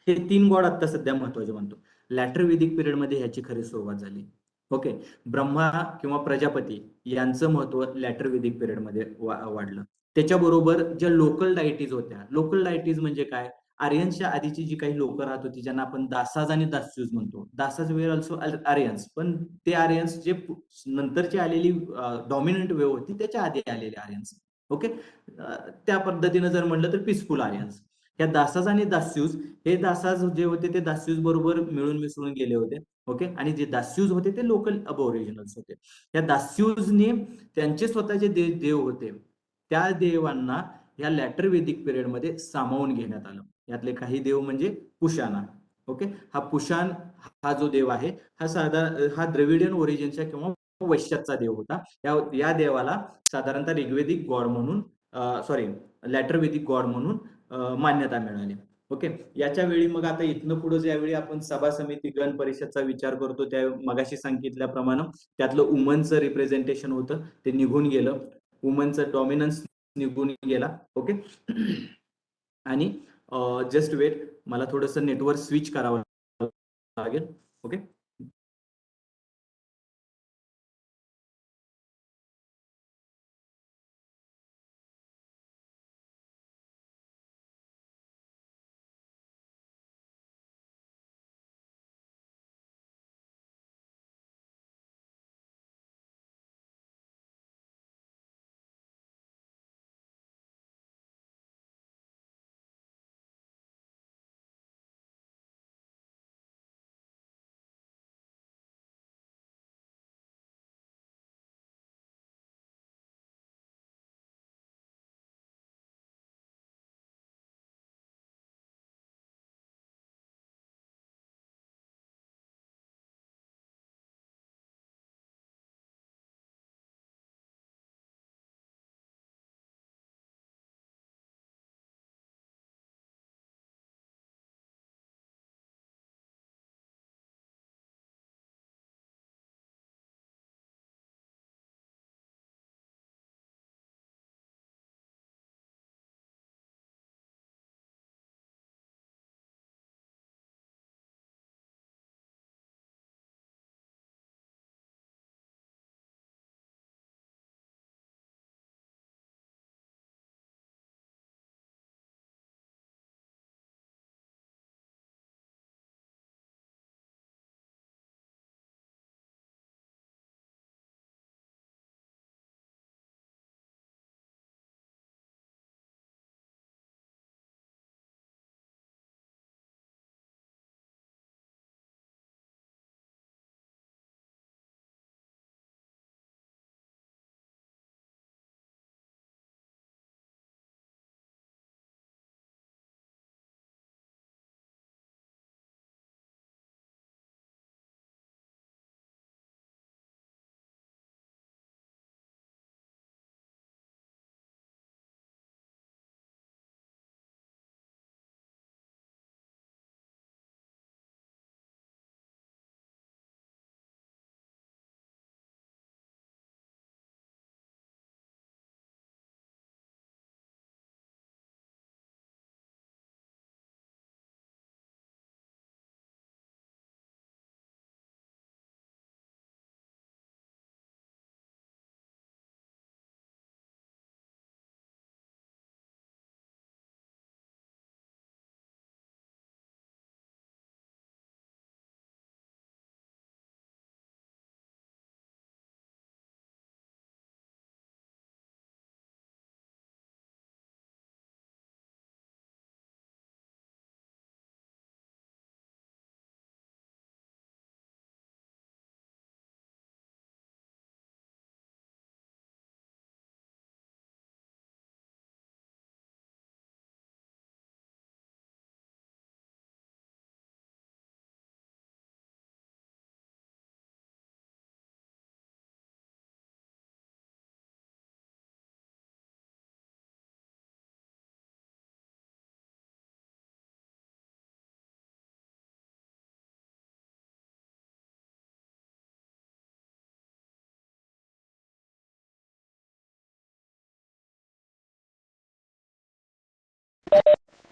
हे 3 गॉड आता सध्या महत्वाचे मानतो. लॅटर वेदिक पिरियड मध्ये ह्याची खरी सुरुवात झाली. ओके, ब्रह्मा किंवा प्रजापती यांचं महत्व लॅटर वेदिक पिरियड मध्ये वाढलं. त्याच्याबरोबर ज्या लोकल डायटीज होत्या, लोकल डायटीज म्हणजे काय? आर्यन्सच्या आधीची जी काही लोक राहत होती, ज्यांना आपण दासाज आणि दास्यूज म्हणतो. दासाज वेर ऑल्सो आर्यन्स, पण ते आर्यन्स जे नंतरची आलेली डॉमिनंट वेव होती त्याच्या आधी आलेले आर्यन्स. ओके, त्या पद्धतीनं जर म्हणलं तर पीसफुल आर्यन्स. या दासाज आणि दास्यूज, हे दासाज जे होते ते दास्यूज बरोबर मिळून मिसळून गेले होते. ओके, आणि जे दास्यूज होते ते लोकल अबोरिजिनल्स होते. या दास्यूजने त्यांचे स्वतःचे देव होते, त्या देवांना या लॅटर वेदिक पिरियड मध्ये सामावून घेण्यात आलं. यातले काही देव म्हणजे पुशाना. ओके, हा पुशान हा जो देव आहे हा द्रविडियन ओरिजिनच्या किंवा वैश्याचा देव होता. या देवाला साधारणतः ऋग्वेदिक गॉड म्हणून, सॉरी, लॅटर वेदिक गॉड म्हणून मान्यता मिळाली. ओके, याच्या वेळी मग आता इथनं पुढे ज्यावेळी आपण सभा समिती गण परिषदचा विचार करतो, त्या मगाशी सांगितल्याप्रमाणे त्यातलं वुमनचं रिप्रेझेंटेशन होतं, ते निघून गेलं. वुमनचं डॉमिनन्स निघून गेला. ओके, आणि जस्ट वेट, मला थोडंसं नेटवर्क स्विच करावं लागेल. ओके.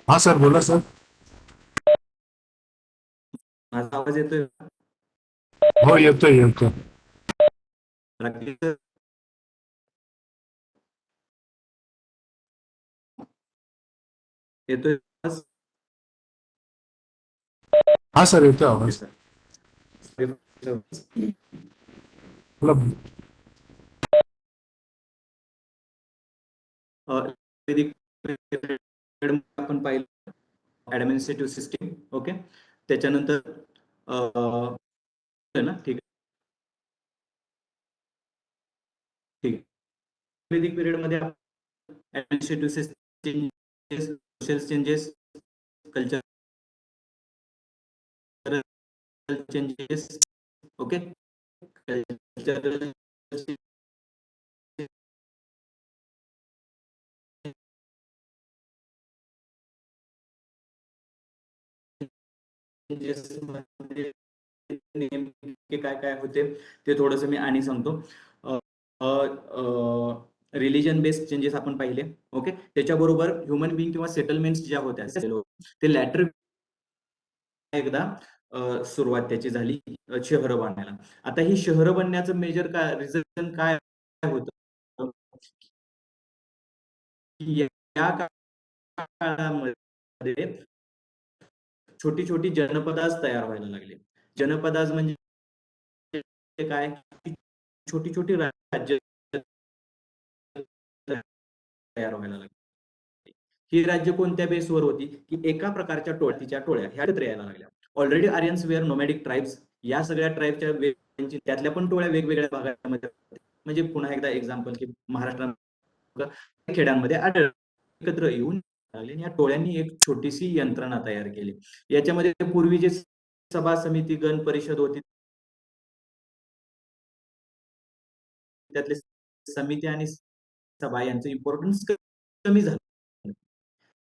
हा सर, बोला सर. माझा आवाज येतोय? हो, येतोय येतोय. राकेश येतोय आवाज? हा सर, येतोय ओके आवाज. सर. बोला. वैदिक पिरियड आपण पाहिलं ऍडमिनिस्ट्रेटिव्ह सिस्टीम. ओके, त्याच्यानंतर है ना, ठीक आहे, ठीक आहे. वैदिक पिरियड मध्ये administrative system, social changes, cultural changes. Okay, cultural changes मध्ये नेमके काय काय होते ते थोडंसं मी आणि सांगतो. रिलिजन बेस्ड चेंजेस आपण पाहिले. ओके, त्याच्याबरोबर ह्युमन बिंग किंवा सेटलमेंट्स ज्या होत्या ते लॅटर एकदा सुरुवात त्याची झाली शहरं बांधायला. आता ही शहरं बनण्याचं मेजर काय रिझन काय होतं की या काळामध्ये छोटी छोटी जनपदाज तयार व्हायला लागले. जनपदाज म्हणजे काय, छोटी छोटी राज्य तयार व्हायला लागली. ही राज्य कोणत्या बेसवर होती की एका प्रकारच्या टोळ्या टोळ्या ह्या एकत्र यायला लागल्या. Already Aryans were nomadic tribes. या सगळ्या ट्राईबच्या त्यातल्या पण टोळ्या वेगवेगळ्या भागामध्ये, म्हणजे पुन्हा एकदा एक्झाम्पल की महाराष्ट्रात खेड्यांमध्ये आढळ एकत्र येऊन या टोळ्यांनी एक छोटीशी यंत्रणा तयार केली. याच्यामध्ये पूर्वी जे सभा समिती गण परिषद होती त्यातले समिती आणि सभा यांचं इम्पॉर्टन्स कमी झालं.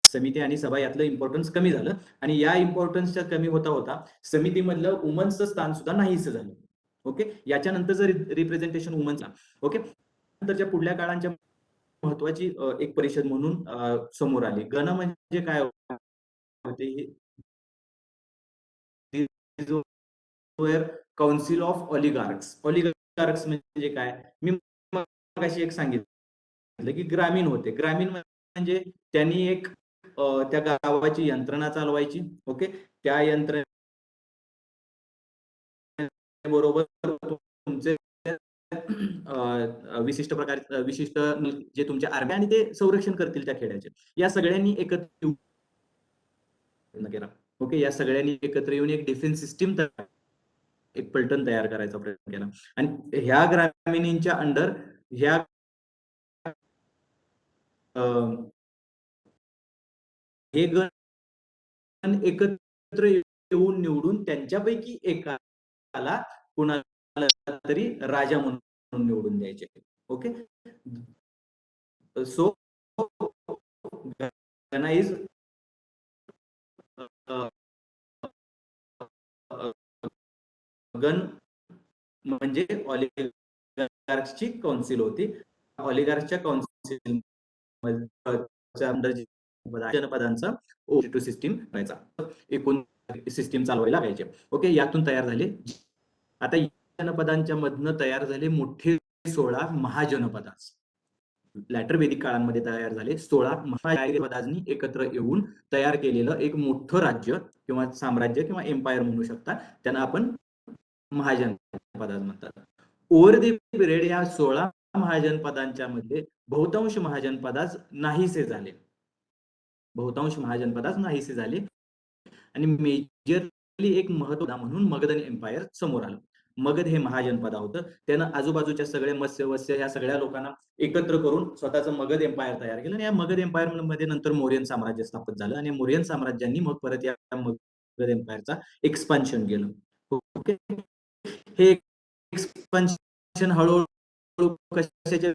समिती आणि सभा यातलं इम्पॉर्टन्स कमी झालं आणि या इम्पॉर्टन्सच्या कमी होता होता समितीमधलं वुमन्सचं स्थान सुद्धा नाहीसं झालं. ओके, याच्यानंतर जर रिप्रेझेंटेशन वुमन्सला. ओके, नंतरच्या पुढल्या काळांच्या महत्वाची एक परिषद म्हणून समोर आली. गण म्हणजे काय होते, काउन्सिल ऑफ ऑलिगार्क्स. ऑलिगार्क्स म्हणजे काय, मी मगाशी एक सांगितलं की ग्रामीण होते. ग्रामीण म्हणजे त्यांनी एक त्या गावाची यंत्रणा चालवायची. ओके, त्या यंत्रणेबरोबर तुमचे विशिष्ट प्रकार विशिष्ट जे तुमचे आर्मी आणि ते संरक्षण करतील त्या खेड्याचे, या सगळ्यांनी एकत्र प्रयत्न केला. ओके, या सगळ्यांनी एकत्र येऊन एक डिफेन्स सिस्टीम एक पलटण तयार करायचा प्रयत्न केला आणि ह्या ग्रामीणींच्या अंडर ह्या हे गण एकत्र येऊन निवडून त्यांच्यापैकी एकाला कुणाला तरी राजा म्हणून निवडून द्यायचे. ओके, सो गणा इज गण म्हणजे ऑलिगार्क्सची काउन्सिल होती. ऑलिगार्कच्या काउन्सिल जनपदांचा सिस्टीम करायचा, एकूण सिस्टीम चालवायला लागायचे. ओके, यातून तयार झाले. आता जनपदांच्या मधनं तयार झाले मोठे 16 महाजनपदास. लॅटर वेदिक काळामध्ये तयार झाले 16 महाजनपदांनी एकत्र येऊन तयार केलेलं एक मोठं राज्य किंवा साम्राज्य किंवा एम्पायर म्हणू शकता. त्यांना आपण महाजनपदाज म्हणतात. ओव्हर द पिरियड या 16 महाजनपदांच्या मध्ये बहुतांश महाजनपदाज नाहीसे झाले. बहुतांश महाजनपदाज नाहीसे झाले आणि मेजरली एक महत्व म्हणून मगध एम्पायर समोर आलं. मगध हे महाजनपदा होतं. त्यानं आजूबाजूच्या सगळे मत्स्य वत्स्य या सगळ्या लोकांना एकत्र करून स्वतःचं मगध एम्पायर तयार केलं आणि या मगध एम्पायर मध्ये नंतर मौर्यन साम्राज्य स्थापित झालं आणि मौर्यन साम्राज्यांनी मग परत या मगध एम्पायरचा एक्सपान्शन केलं. ओके, हे एक्सपान्शन हळूहळू कशाच्या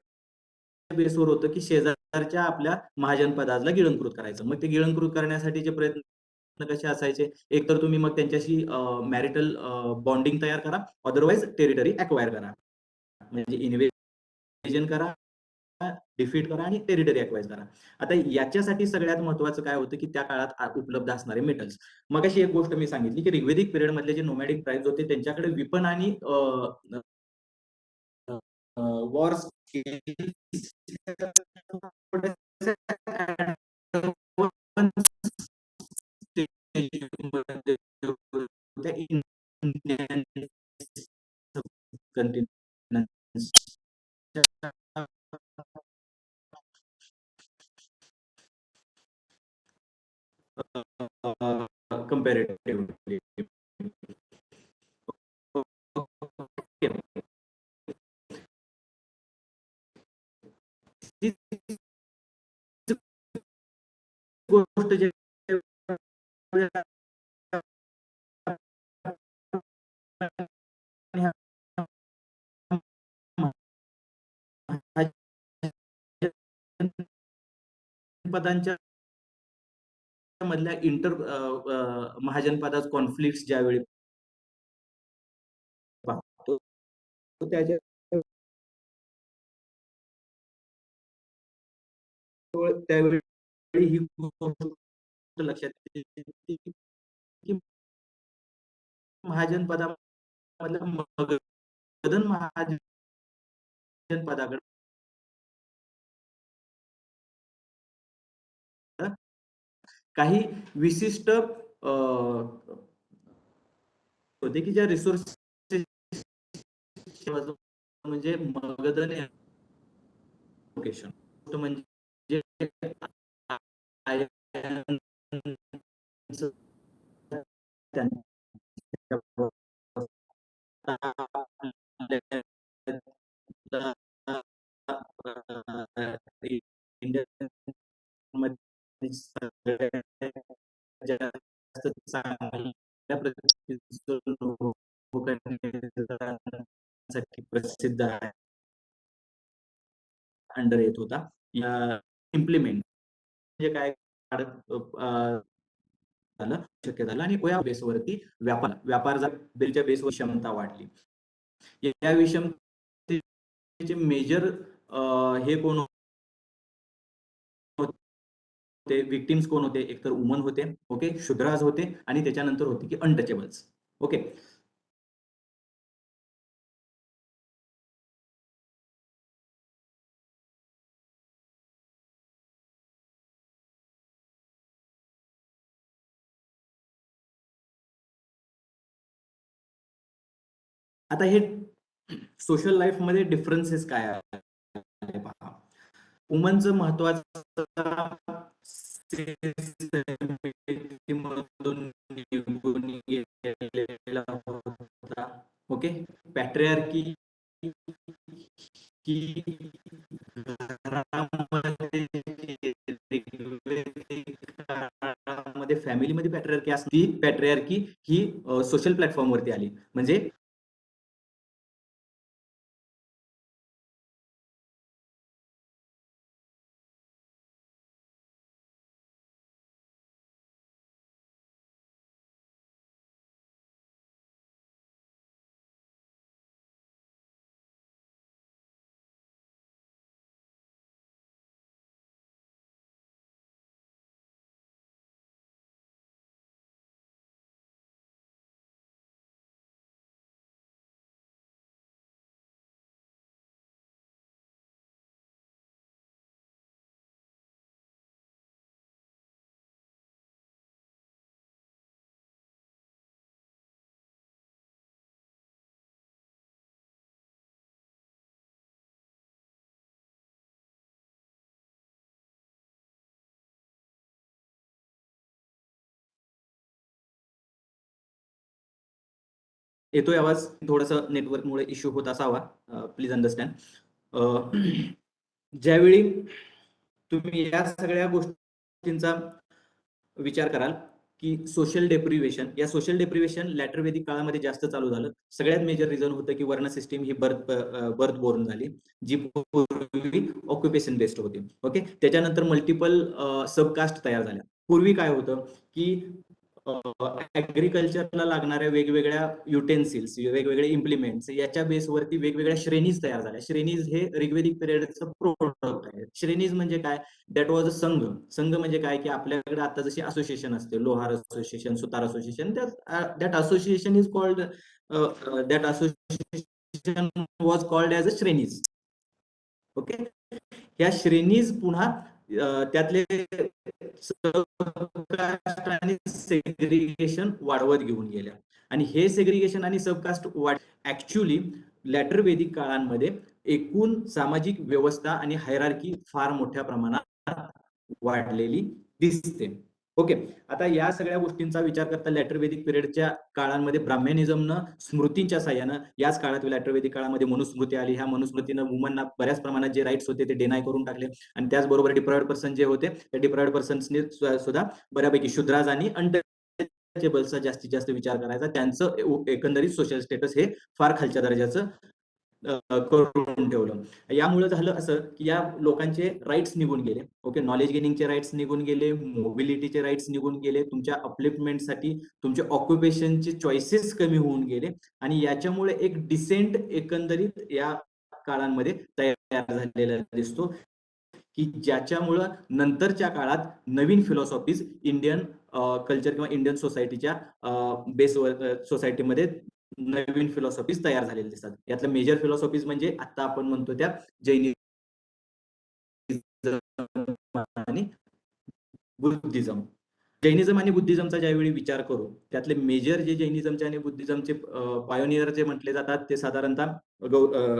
बेसवर होतं की शेजारच्या आपल्या महाजनपदाला गिळंकृत करायचं. मग ते गिळंकृत करण्यासाठीचे प्रयत्न कसे असायचे, एकतर तुम्ही मग त्यांच्याशी मॅरिटल बॉन्डिंग तयार करा, अदरवाईज टेरिटरी अक्वायर करा, म्हणजे इन्व्हेजन करा डिफीट करा आणि टेरिटरी अक्वायर करा. आता याच्यासाठी सगळ्यात महत्वाचं काय होतं की त्या काळात उपलब्ध असणारे मेटल्स. मगाशी एक गोष्ट मी सांगितली की ऋग्वेदिक पिरियड मधले जे नोमॅडिक ट्राईब्स होते त्यांच्याकडे विपण आणि वॉर्स कंपॅरेटिव्हली गोष्ट जे पदांच्या मधल्या महाजनपदात कॉन्फ्लिक्ट ज्यावेळी पाहतो त्याच्या त्यावेळी ही गोष्ट लक्षात येते की महाजनपदामधल्या मगध महाजनपदाकडे काही विशिष्ट होते की ज्या रिसोर्स म्हणजे मगध लोकेशन म्हणजे जास्त चांगल्या प्रसिद्ध आहे अंडर येत होता या इम्प्लिमेंट म्हणजे काय झालं शक्य झालं आणि या बेसवरती व्यापार बिलच्या बेसवर क्षमता वाढली. या विषमतेचे मेजर हे कोण होते विक्टिम्स कोण होते एकतर वुमन होते ओके शुद्राज होते आणि त्याच्यानंतर होते की अनटचेबल्स ओके. आता हे सोशल लाईफ मध्ये डिफरन्सेस काय आहे पहा. वुमनचं महत्वाचं ओके पॅट्रियार्की की घरामध्ये फॅमिलीमध्ये पॅट्रियार्की असती पॅट्रियार्की ही सोशल प्लॅटफॉर्म वरती आली म्हणजे येतोय आवाज थोडासा नेटवर्कमुळे इश्यू होत असावा प्लीज अंडरस्टँड. ज्यावेळी तुम्ही या सगळ्या गोष्टींचा विचार कराल की सोशल डेप्रिव्हेशन या सोशल डेप्रिव्हेशन लॅटर वेदिक काळामध्ये जास्त चालू झालं. सगळ्यात मेजर रिझन होतं की वर्ण सिस्टीम ही बर्थ बोर्न झाली जी पूर्वी ऑक्युपेशन बेस्ड होती ओके. त्याच्यानंतर मल्टिपल सबकास्ट तयार झाल्या. पूर्वी काय होतं की ऍग्रिकल्चरला लागणाऱ्या वेगवेगळ्या युटेन्सिल्स, वेगवेगळे इम्प्लिमेंट्स याच्या बेसवरती वेगवेगळ्या श्रेणीज तयार झाल्या. श्रेणीज हे ऋग्वेदिक पिरियडचं प्रोडक्ट आहे. श्रेणीज म्हणजे काय? दॅट वॉज अ संघ. संघ म्हणजे काय की आपल्याकडे आता जशी असोसिएशन असते, लोहार असोसिएशन, सुतार association, that association is called that association was called as a श्रेणीज. ओके, या श्रेणीज पुन्हा त्यातले सबकास्ट आणि सेग्रिगेशन वाढवत घेऊन गेल्या. आणि हे सेग्रिगेशन आणि सबकास्ट ऍक्च्युली लॅटर वेदिक काळांमध्ये एकूण सामाजिक व्यवस्था आणि हायरार्की फार मोठ्या प्रमाणात वाढलेली दिसते. ओके, आता या सगळ्या गोष्टींचा विचार करता लॅटर वेदिक पिरियडच्या काळांमध्ये ब्राह्मणिझमनं स्मृतींच्या साह्यानं, याच काळात लॅटर वेदिक काळामध्ये मनुस्मृती आली. ह्या मनुस्मृतीनं वुमनना बऱ्याच प्रमाणात जे राईट्स होते ते डिनाय करून टाकले. आणि त्याचबरोबर डिप्रायव्ड पर्सन जे होते त्या डिप्रायव्ड पर्सन्सने सुद्धा बऱ्यापैकी शूद्राज आणि अनटचेबल्सचा जास्तीत जास्त विचार करायचा. त्यांचं एकंदरीत सोशल स्टेटस हे फार खालच्या दर्जाचं करून ठेवलं. यामुळे झालं असं की या लोकांचे राईट्स निघून गेले. ओके, नॉलेज गेनिंगचे राईट्स निघून गेले, मोबिलिटीचे राईट्स निघून गेले, तुमच्या अपलिफ्टमेंटसाठी तुमचे ऑक्युपेशनचे चॉईसेस कमी होऊन गेले. आणि याच्यामुळे एक डिसेंट एकंदरीत या काळांमध्ये तयार झालेला दिसतो की ज्याच्यामुळं नंतरच्या काळात नवीन फिलॉसॉफीज इंडियन कल्चर किंवा इंडियन सोसायटीच्या बेसवर सोसायटीमध्ये नवीन फिलॉसॉफीज तयार झालेल्या दिसतात. यातल्या मेजर फिलॉसॉफीज म्हणजे आता आपण म्हणतो त्या जैनिझम आणि बुद्धिझम. जैनिझम आणि बुद्धिझमचा ज्यावेळी विचार करू, त्यातले मेजर जे जैनिझमचे आणि बुद्धिझमचे पायोनियर जे म्हटले जातात ते साधारणतः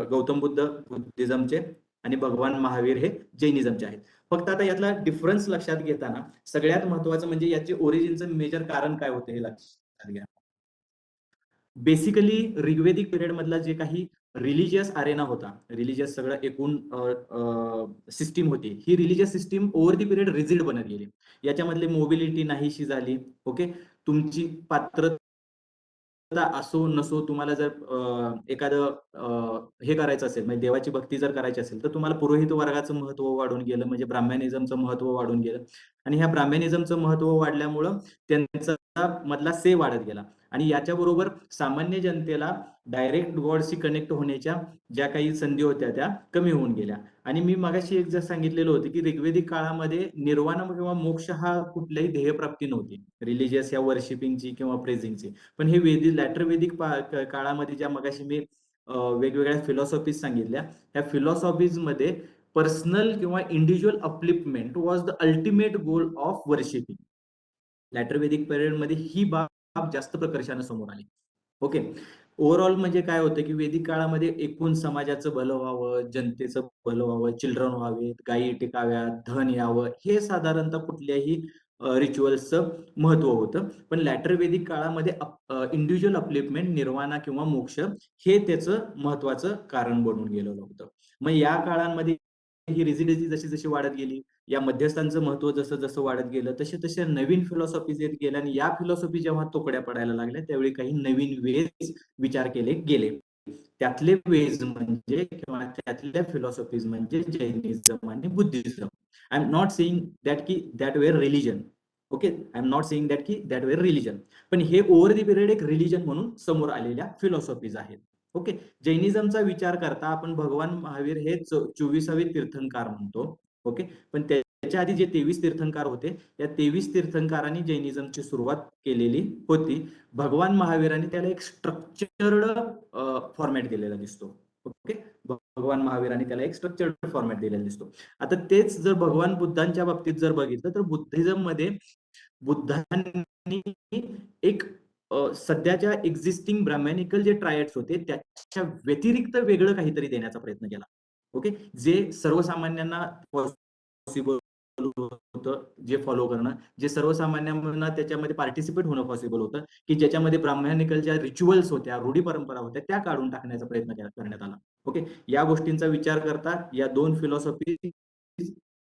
गौतम बुद्ध बुद्धिझमचे आणि भगवान महावीर हे जैनिझमचे आहेत. फक्त आता यातला डिफरन्स लक्षात घेताना सगळ्यात महत्वाचं म्हणजे याचे ओरिजिनचं मेजर कारण काय होतं हे लक्षात घ्या. बेसिकली ऋग्वेदिक पिरियड मधला जे काही रिलिजियस अरेना होता, रिलिजियस सगळं एकूण सिस्टीम होती, ही religious system over the period rigid बनत गेली. याच्यामधली मोबिलिटी नाहीशी झाली. ओके, तुमची पात्रता असो नसो, तुम्हाला जर एखादं हे करायचं असेल म्हणजे देवाची भक्ती जर करायची असेल तर तुम्हाला पुरोहित वर्गाचं महत्व वाढून गेलं, म्हणजे ब्राह्मणिझमचं महत्व वाढून गेलं. आणि ह्या ब्राह्मणिझमचं महत्व वाढल्यामुळं त्यांचा मधला से वाढत गेला. आणि याच्याबरोबर सामान्य जनतेला डायरेक्ट गॉडशी कनेक्ट होण्याच्या ज्या काही संधी होत्या त्या कमी होऊन गेल्या. आणि मी मगाशी एक जर सांगितलेलं होतं की ऋग्वेदिक काळामध्ये निर्वाण किंवा मोक्ष हा कुठल्याही ध्येयप्राप्ती नव्हती, रिलिजियस या वर्शिपिंगची किंवा प्रेझिंगची. पण हे लॅटर वेदिक काळामध्ये ज्या मगाशी मी वेगवेगळ्या फिलॉसॉफीज सांगितल्या, ह्या फिलॉसॉफीज मध्ये पर्सनल किंवा individual upliftment was the ultimate goal of worshipping. Later Vedic period मध्ये ही बाब जास्त प्रकर्षाने समोर आली. ओके, ओव्हरऑल म्हणजे काय होतं की वेदिक काळामध्ये एकूण समाजाचं भलं व्हावं, जनतेचं भलं व्हावं, चिल्ड्रन व्हावेत, गायी टिकाव्यात, धन यावं, हे साधारणतः कुठल्याही रिच्युअल्सचं महत्व होतं. पण लॅटर वेदिक काळामध्ये इंडिव्हिज्युअल अपलिफ्टमेंट, निर्वाणा किंवा मोक्ष हे त्याचं महत्वाचं कारण बनून गेलेलं होतं. मग या काळांमध्ये ही रिजिडिटी जशी जशी वाढत गेली, या मध्यस्थांचं महत्व जसं जसं वाढत गेलं, तसे तसे नवीन फिलॉसॉफीज येत गेल्या. आणि या फिलॉसॉफी जेव्हा तोकड्या पडायला लागल्या त्यावेळी काही नवीन वेज विचार केले गेले. त्यातले वेज म्हणजे किंवा त्यातल्या फिलॉसॉफीज म्हणजे जैनिझम आणि Buddhism. I am not saying that की that were religion. Okay, I am not saying that की दॅट वेअर रिलिजन. पण हे ओव्हर दी पिरियड एक रिलिजन म्हणून समोर आलेल्या फिलॉसॉफीज आहेत. ओके, जैनिझमचा विचार करता आपण भगवान महावीर हे 24वे तीर्थंकार म्हणतो. ओके, पण त्याच्या आधी जे 23 तीर्थंकार होते, या 23 तीर्थंकारांनी जैनिझमची सुरुवात केलेली होती. भगवान महावीरांनी त्याला एक स्ट्रक्चर्ड फॉर्मॅट दिलेला दिसतो. ओके, भगवान महावीरांनी त्याला एक स्ट्रक्चर्ड फॉर्मॅट दिलेला दिसतो. आता तेच जर भगवान बुद्धांच्या बाबतीत जर बघितलं तर बुद्धिझम मध्ये बुद्धांनी एक सध्याच्या एक्झिस्टिंग ब्राह्मॅनिकल जे ट्रायड्स होते त्याच्या व्यतिरिक्त वेगळं काहीतरी देण्याचा प्रयत्न केला. ओके, जे सर्वसामान्यांना पॉसिबल होतं, जे फॉलो करणं, जे सर्वसामान्यांना त्याच्यामध्ये पार्टिसिपेट होणं पॉसिबल होतं, की ज्याच्यामध्ये ब्राह्मॅनिकल ज्या रिच्युअल्स होत्या, रूढी परंपरा होत्या, त्या काढून टाकण्याचा प्रयत्न करण्यात आला. ओके, या गोष्टींचा विचार करता या दोन फिलॉसॉफी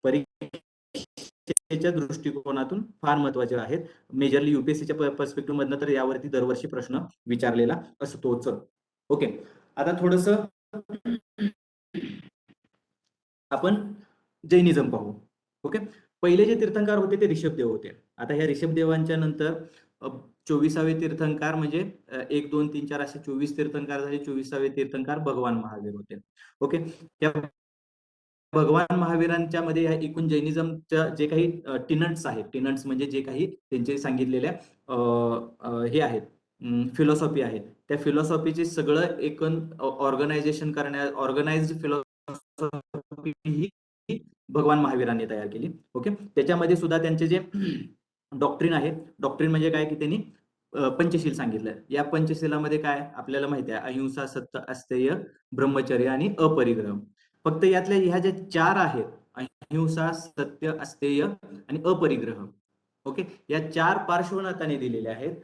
परीक्षेच्या दृष्टिकोनातून फार महत्वाचे आहेत. मेजरली युपीएससीच्या पर्स्पेक्टिव्ह मधनं तर यावरती दरवर्षी प्रश्न विचारलेला असतोच. ओके, आता थोडस आपण जैनिझम पाहू. ओके, पहिले जे तीर्थंकार होते ते ऋषभदेव होते. आता ह्या ऋषभदेवांच्या नंतर 24वे तीर्थंकार म्हणजे 1 2 3 4 असे 24 तीर्थंकार झाले. 24वे तीर्थंकार भगवान महावीर होते. ओके. त्या भगवान महावीरांच्या मध्ये या एकूण जैनिझमच्या जे काही टिनट्स आहेत, टिनट्स म्हणजे जे काही त्यांचे सांगितलेल्या हे आहेत, फिलॉसॉफी आहेत, त्या फिलॉसॉफीचे सगळं एकूण ऑर्गनायझेशन ऑर्गनाइज्ड फिलॉसॉफी ही भगवान महावीरांनी तयार केली. ओके. त्याच्यामध्ये सुद्धा त्यांचे जे डॉक्ट्रिन आहे, डॉक्ट्रिन म्हणजे काय की त्यांनी पंचशील सांगितलं. या पंचशिलामध्ये काय आपल्याला माहिती आहे, अहिंसा, सत्य, अस्थेय, ब्रह्मचर्य आणि अपरिग्रह. फक्त यातल्या ह्या ज्या 4 आहेत, अहिंसा, सत्य, अस्थेय आणि अपरिग्रह, ओके, या 4 पार्श्वनाथाने दिलेल्या आहेत.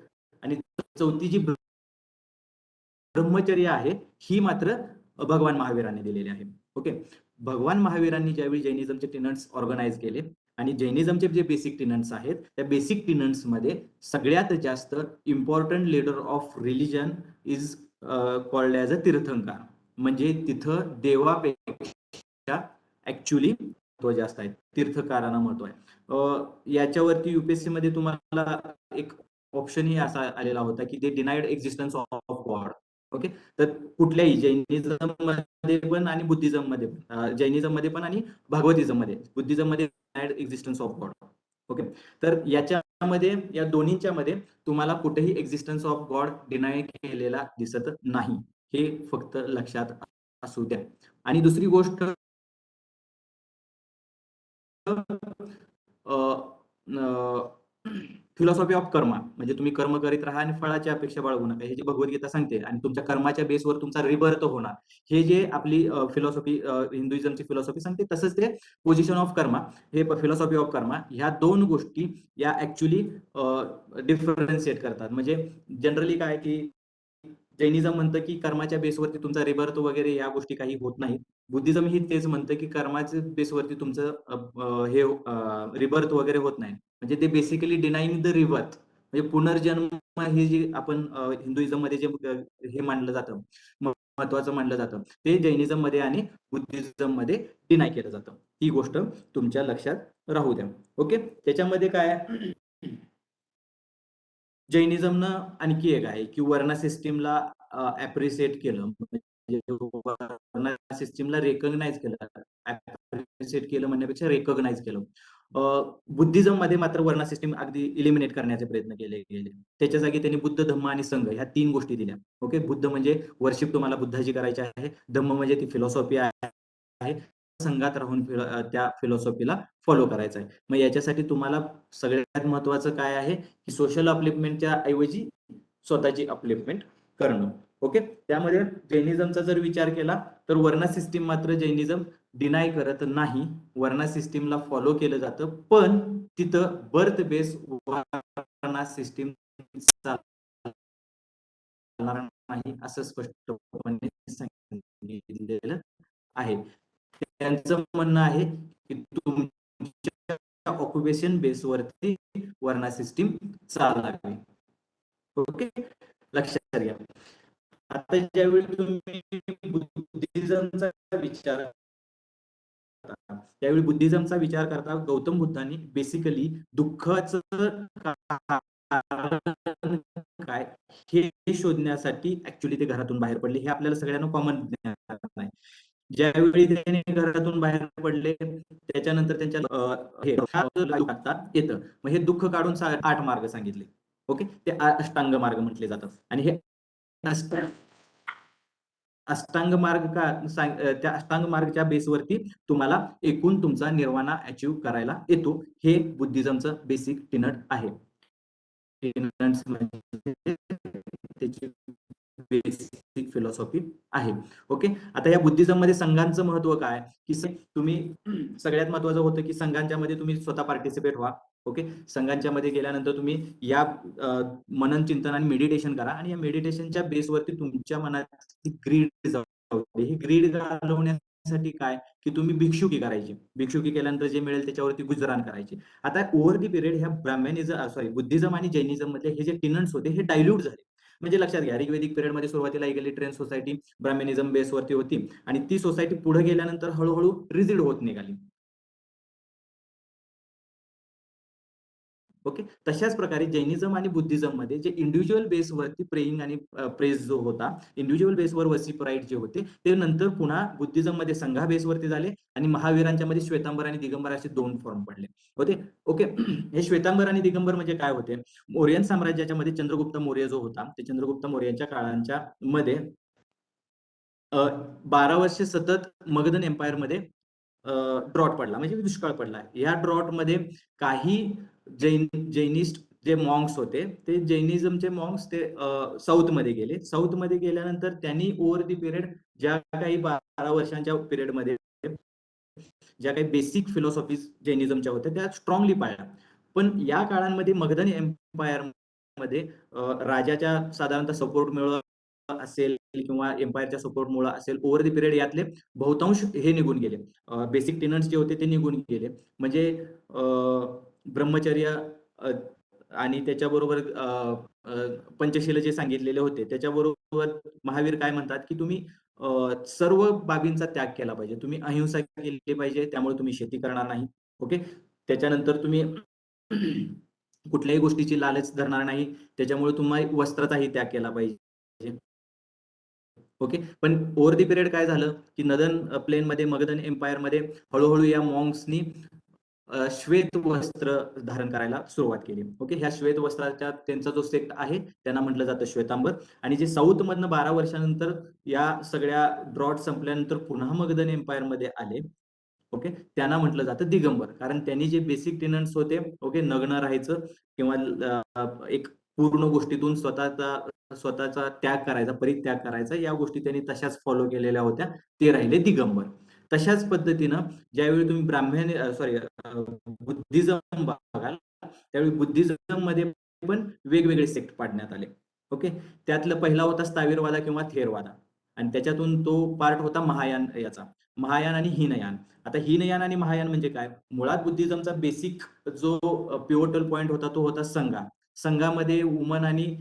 आणि चौथी जी ब्रह्मचर्य आहे ही मात्र भगवान महावीरांनी दिलेली आहे. ओके. भगवान महावीरांनी ज्यावेळी जैनिझमचे टिनट्स ऑर्गनाइज केले आणि जैनिझमचे जे बेसिक टिनट्स आहेत, त्या बेसिक टिनट्स मध्ये सगळ्यात जास्त important leader of religion is called as a Tirthankara. म्हणजे तिथं देवापेक्षा ऍक्च्युली महत्व जास्त आहे, तीर्थकारांना महत्व आहे. याच्यावरती युपीएससी मध्ये तुम्हाला एक ऑप्शनही असा आलेला होता की दे denied existence of God. Okay. तर कुठल्याही जैनिझम मध्ये पण आणि बुद्धिझम मध्ये पण, जैनिझम मध्ये पण आणि भागवतिझम मध्ये, बुद्धिझम मध्ये denied existence of God. Okay. तर याच्यामध्ये या दोन्हीच्या मध्ये तुम्हाला कुठेही एक्झिस्टन्स ऑफ गॉड डिनाय केलेला दिसत नाही, हे फक्त लक्षात असू द्या. आणि दुसरी गोष्ट, फिलॉसॉफी ऑफ कर्मा म्हणजे तुम्ही कर्म करीत राहा आणि फळाची अपेक्षा बाळगू नका, हे जे भगवद्गीता सांगते. आणि तुमच्या कर्माच्या बेसवर तुमचा रिबर्थ होणार, हे जे आपली फिलॉसॉफी, हिंदुइझमची फिलॉसॉफी सांगते, तसंच ते पोझिशन ऑफ कर्मा, हे फिलॉसॉफी ऑफ कर्मा, ह्या दोन गोष्टी या ऍक्च्युली डिफरन्शिएट करतात. म्हणजे जनरली काय की जैनिझम म्हणतं की कर्माच्या बेसवरती तुमचा रिबर्थ वगैरे या गोष्टी काही होत नाहीत. बुद्धिझम ही तेच म्हणतं की कर्माच्या बेसवरती तुमचं हे रिबर्थ वगैरे होत नाही. म्हणजे ते बेसिकली डिनाईंग द रिबर्थ, म्हणजे पुनर्जन्म, हे जे आपण हिंदुइझम मध्ये जे हे मानलं जातं, महत्वाचं मानलं जातं, ते जैनिझम मध्ये आणि बुद्धिझम मध्ये डिनाय केलं जातं. ही गोष्ट तुमच्या लक्षात राहू द्या. ओके. त्याच्यामध्ये काय जैनिझमनं आणखी एक आहे की वर्ण सिस्टीमला अप्रिशिएट केलं, म्हणजे वर्ण सिस्टीमला रेकॉग्नाइज केलं, अप्रिशिएट केलं म्हणण्यापेक्षा रेकॉग्नाइज केलं. बुद्धिझम मध्ये मात्र वर्ण सिस्टीम अगदी इलिमिनेट करण्याचे प्रयत्न केले गेले. त्याच्या जागी त्यांनी बुद्ध, धम्म आणि संघ ह्या 3 गोष्टी दिल्या. ओके. बुद्ध म्हणजे वर्शिप तुम्हाला बुद्धाची करायची आहे, धम्म म्हणजे ती फिलॉसॉफी आहे, संघात राहून त्या फिलॉसॉफीला फॉलो करायचं आहे. मग याच्यासाठी तुम्हाला सगळ्यात महत्वाचं काय आहे की सोशल अपलिफ्टमेंटच्या ऐवजी स्वतःची अपलिफ्टमेंट करणं. ओके. त्यामध्ये जैनिझमचा जर विचार केला तर वर्ण सिस्टीम मात्र जैनिझम डिनाय करत नाही, वर्ण सिस्टीमला फॉलो केलं जातं, पण तिथं बर्थ बेस वर्ण सिस्टीम चालणार नाही असं स्पष्टपणे सांगितलेलं आहे. त्यांचं म्हणणं आहे की तुमच्या ऑक्युपेशन बेसवरती वर्ण सिस्टीम चालावी. ओके. लक्षात घ्या. आता ज्यावेळी तुम्ही बुद्धिझमचा विचार करता, त्यावेळी बुद्धिझमचा विचार करता गौतम बुद्धांनी बेसिकली दुःखाचं कारण काय हे शोधण्यासाठी ऍक्च्युली ते घरातून बाहेर पडले. हे आपल्याला सगळ्यांना कॉमन नाही. ज्यावेळी त्यांनी घरातून बाहेर पडले त्याच्यानंतर त्यांच्या येतं. मग हे दुःख काढून 8 मार्ग सांगितले. ओके. ते अष्टांग मार्ग म्हटले जातात. आणि हे अष्टांग मार्ग त्या अष्टांग मार्गच्या बेसवरती तुम्हाला एकूण तुमचा निर्वाणा अचीव करायला येतो. हे बुद्धिझमचं बेसिक टिनट आहे. त्याची बेसिक फिलॉसॉफी आहे. ओके. आता या बुद्धिझम मध्ये संघांचं महत्व काय की तुम्ही सगळ्यात महत्वाचं होतं की संघांच्या मध्ये तुम्ही स्वतः पार्टिसिपेट व्हा. ओके. संघांच्या मध्ये गेल्यानंतर तुम्ही या मनन, चिंतन आणि मेडिटेशन करा, आणि या मेडिटेशनच्या बेसवरती तुमच्या मनात ग्रीड जाऊ दे. ही ग्रीड घालवण्यासाठी काय की तुम्ही भिक्षुकी करायची, भिक्षुकी केल्यानंतर जे मिळेल त्याच्यावरती गुजराण करायची. आता ओव्हर दी पिरियड ह्या बुद्धिझम आणि जैनिझम मधले हे जे टिनट्स होते हे डायल्यूट झाले. म्हणजे लक्षात घ्या, ऋग्वेदिक पिरियड मध्ये सुरुवातीला इगॅलिटेरियन सोसायटी ब्राह्मणिझम बेसवरती होती, आणि ती सोसायटी पुढे गेल्यानंतर हळूहळू रिजिड होत निघाली. ओके. तशाच प्रकारे जैनिझम आणि बुद्धिझम मध्ये जे इंडिव्हिज्युअल बेसवरती प्रेइंग आणि प्रेज जो होता, इंडिव्हिज्युअल बेसवर वर्शिप राईट जे होते ते नंतर पुन्हा बुद्धिझम मध्ये संघा बेसवरती झाले आणि महावीरांच्या मध्ये श्वेतांबर आणि दिगंबर असे 2 फॉर्म पडले होते. ओके. हे श्वेतांबर आणि दिगंबर म्हणजे काय होते? मौर्यन साम्राज्याच्या मध्ये चंद्रगुप्त मौर्य जो होता ते चंद्रगुप्त मौर्यांच्या काळांच्या मध्ये 12 वर्ष सतत मगधन एम्पायर मध्ये ड्रॉट पडला म्हणजे दुष्काळ पडला. या ड्रॉट मध्ये काही जैनिस्ट जे मॉन्क्स होते ते जैनिझमचे मॉन्क्स ते साऊथ मध्ये गेले. साऊथ मध्ये गेल्यानंतर त्यांनी ओव्हर दी पिरियड ज्या काही 12 वर्षांच्या पिरियड मध्ये ज्या काही बेसिक फिलॉसॉफीज जैनिझमच्या होत्या त्या स्ट्रॉंगली पाळल्या. पण या काळांमध्ये मगधन एम्पायर मध्ये राजाच्या साधारणतः सपोर्ट मिळवला असेल किंवा एम्पायरच्या सपोर्टमुळे असेल ओव्हर द पिरियड यातले बहुतांश हे निघून गेले. बेसिक टेनंट्स जे होते ते निघून गेले. म्हणजे ब्रह्मचर्य आणि त्याच्याबरोबर पंचशील जे सांगितलेले होते त्याच्याबरोबर महावीर काय म्हणतात की तुम्ही सर्व बाबींचा त्याग केला पाहिजे. तुम्ही अहिंसा केली पाहिजे, त्यामुळे तुम्ही शेती करणार नाही. ओके. त्याच्यानंतर तुम्ही कुठल्याही गोष्टीची लालच धरणार नाही, त्याच्यामुळे तुम्ही वस्त्राचाही त्याग केला पाहिजे. ओके. पण ओव्हर दी पिरियड काय झालं की नदन प्लेन मध्ये मगधन एम्पायर मध्ये हळूहळू या मॉन्क्सनी श्वेत वस्त्र धारण करायला सुरुवात केली. ओके. ह्या श्वेत वस्त्राच्या त्यांचा जो सेक्ट आहे त्यांना म्हटलं जातं श्वेतांबर. आणि जे साऊथ मधनं 12 वर्षानंतर या सगळ्या ड्रॉट संपल्यानंतर पुन्हा मगधन एम्पायर मध्ये आले. ओके. त्यांना म्हटलं जातं दिगंबर. कारण त्यांनी जे बेसिक टेनंट्स होते ओके नग्न राहायचं किंवा एक पूर्ण गोष्टीतून स्वतःचा त्याग करायचा, परित्याग करायचा, या गोष्टी त्यांनी तशाच फॉलो केलेल्या होत्या. ते राहिले दिगंबर. तशाच पद्धतीनं ज्यावेळी तुम्ही बुद्धिझम बघाल त्यावेळी बुद्धिझम मध्ये पण वेगवेगळे सेक्ट पाडण्यात आले. ओके. त्यातलं पहिला होता स्थावीरवादा किंवा थेरवादा आणि त्याच्यातून तो पार्ट होता महायान याचा, महायान आणि हीनयान. आता हीनयान आणि महायान म्हणजे काय? मुळात बुद्धिझमचा बेसिक जो पिवोटल पॉइंट होता तो होता संघा. संघामध्ये वुमन आणि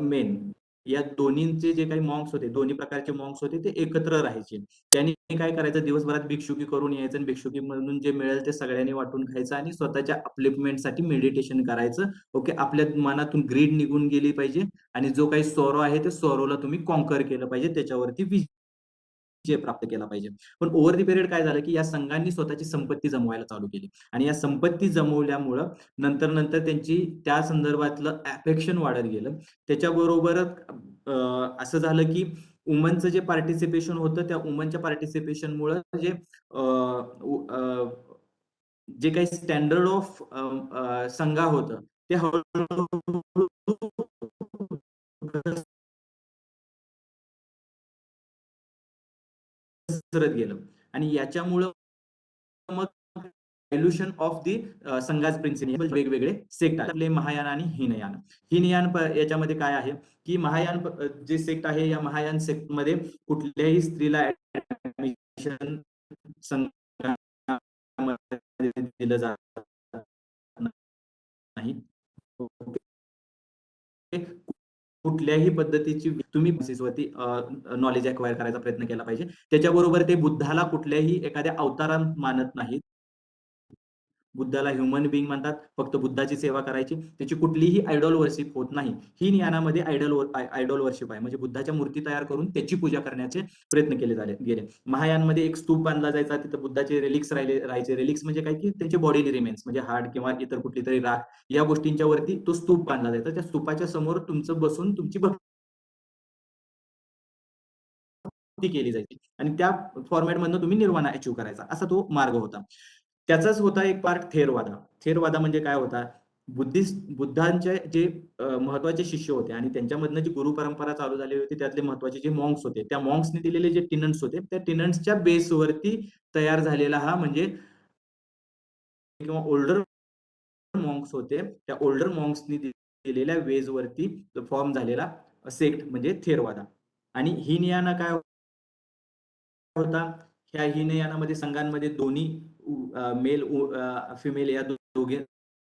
मेन या दोन्हींचे जे काही मॉन्क्स होते, दोन्ही प्रकारचे मॉन्क्स होते ते एकत्र राहायचे. त्यांनी काय करायचं दिवसभरात भिक्षुकी करून यायचं आणि भिक्षुकी म्हणून जे मिळेल ते सगळ्यांनी वाटून खायचं आणि स्वतःच्या अपलिफ्टमेंटसाठी मेडिटेशन करायचं. ओके. आपल्या मनातून ग्रीड निघून गेली पाहिजे आणि जो काही सॉरो आहे ते सॉरोला तुम्ही कॉन्कर केलं पाहिजे, त्याच्यावरती विजय प्राप्त केला पाहिजे. पण ओव्हर द पिरियड काय झालं की या संघांनी स्वतःची संपत्ती जमवायला चालू केली आणि या संपत्ती जमवल्यामुळं नंतर नंतर त्यांची त्या संदर्भातलं अफेक्शन वाढत गेलं. त्याच्याबरोबरच असं झालं की वुमनचं जे पार्टिसिपेशन होतं त्या वुमनच्या पार्टिसिपेशनमुळं जे काही स्टँडर्ड ऑफ संघा होतं ते हळूहळू घसरत गेलं आणि याच्यामुळं मग डायल्युशन ऑफ दी संघाज प्रिन्सिपल वेगवेगळे सेक्ट आपले महायान आणि हीनयान. हीनयान याच्यामध्ये काय आहे की महायान जे सेक्ट आहे या महायान सेक्ट मध्ये कुठल्याही स्त्रीला ऍडमिशन दिलं जात नाही. कुठल्याही पद्धतीची तुम्ही बेसिसवरती नॉलेज अक्वायर करायचा प्रयत्न केला पाहिजे. त्याच्याबरोबर ते बुद्धाला कुठल्याही एखाद्या अवतारात मानत नाहीत. बुद्धाला ह्युमन बिंग म्हणतात, फक्त बुद्धाची सेवा करायची, त्याची कुठलीही आयडॉल वर्शिप होत नाही. ही ज्ञानामध्ये आयडॉल वर्शिप आहे, म्हणजे बुद्धाच्या मूर्ती तयार करून त्याची पूजा करण्याचे प्रयत्न केले गेले. महायानमध्ये एक स्तूप बांधला जायचा, तिथं बुद्धाचे रेलिक्स राहायचे. रेलिक्स म्हणजे काय की त्यांचे बॉडी रिमेन्स म्हणजे हाड किंवा इतर कुठली तरी राख या गोष्टींच्या वरती तो स्तूप बांधला जायचा. त्या स्तूपाच्या समोर तुमचं बसून तुमची भक्ती केली जायची आणि त्या फॉर्मॅटमधनं तुम्ही निर्वाणा अचीव्ह करायचा, असा तो मार्ग होता. त्याचाच होता एक पार्ट थेरवादा. थेरवादा म्हणजे काय होता? बुद्धांचे जे महत्वाचे शिष्य होते आणि त्यांच्यामधनं जी गुरु परंपरा चालू झाली होती त्यातले महत्वाचे जे मॉन्क्स होते त्या मॉन्क्सने दिलेले जे टिनंट्स होते त्या टिनंट्सच्या बेसवरती तयार झालेला हा म्हणजे किंवा ओल्डर मॉन्क्स होते त्या ओल्डर मॉन्क्सनी दिलेल्या वेजवरती फॉर्म झालेला सेक्ट म्हणजे थेरवादा. आणि हीनयाना काय होता? ह्या हीनयानामध्ये संघांमध्ये दोन्ही मेल फिमेल या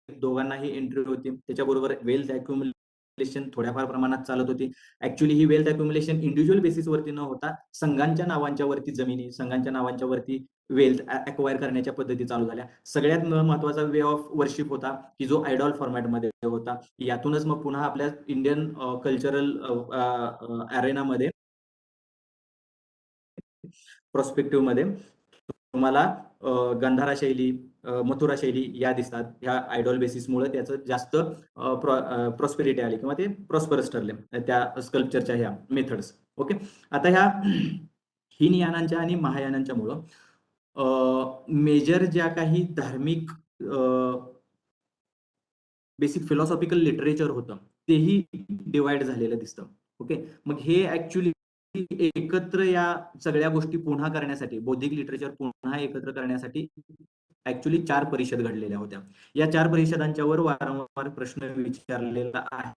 दोघांनाही एंट्री होती. त्याच्याबरोबर वेल्थ अक्युमुलेशन थोड्याफार प्रमाणात चालत होती. ऍक्च्युअली ही वेल्थ अक्युमुलेशन इंडिव्हिज्युअल बेसिसवरती न होता संघांच्या नावांच्या वरती जमिनी, संघांच्या नावांच्या वरती वेल्थ अक्वायर करण्याच्या पद्धती चालू झाल्या. सगळ्यात महत्वाचा वे ऑफ वर्शिप होता की जो आयडॉल फॉर्मॅटमध्ये होता. यातूनच मग पुन्हा आपल्या इंडियन कल्चरल अरेनामध्ये प्रॉस्पेक्टिव्ह मध्ये तुम्हाला गंधारा शैली, मथुरा शैली या दिसतात. ह्या आयडॉल बेसिसमुळे त्याचं जास्त प्रॉस्पेरिटी आली किंवा ते प्रॉस्परस ठरले त्या स्कल्पचरच्या ह्या मेथड्स. ओके, आता ह्या हीनयानांच्या आणि महायानांच्या मुळे मेजर ज्या काही धार्मिक बेसिक फिलॉसॉफिकल लिटरेचर होतं तेही डिवाइड झालेलं दिसतं. ओके, मग हे ऍक्च्युली एकत्र या सगळ्या गोष्टी पुन्हा करण्यासाठी, बौद्धिक लिटरेचर पुन्हा एकत्र करण्यासाठी ऍक्च्युली 4 परिषद घडलेल्या होत्या. या 4 परिषदांच्या वर वारंवार प्रश्न विचारलेला आहे.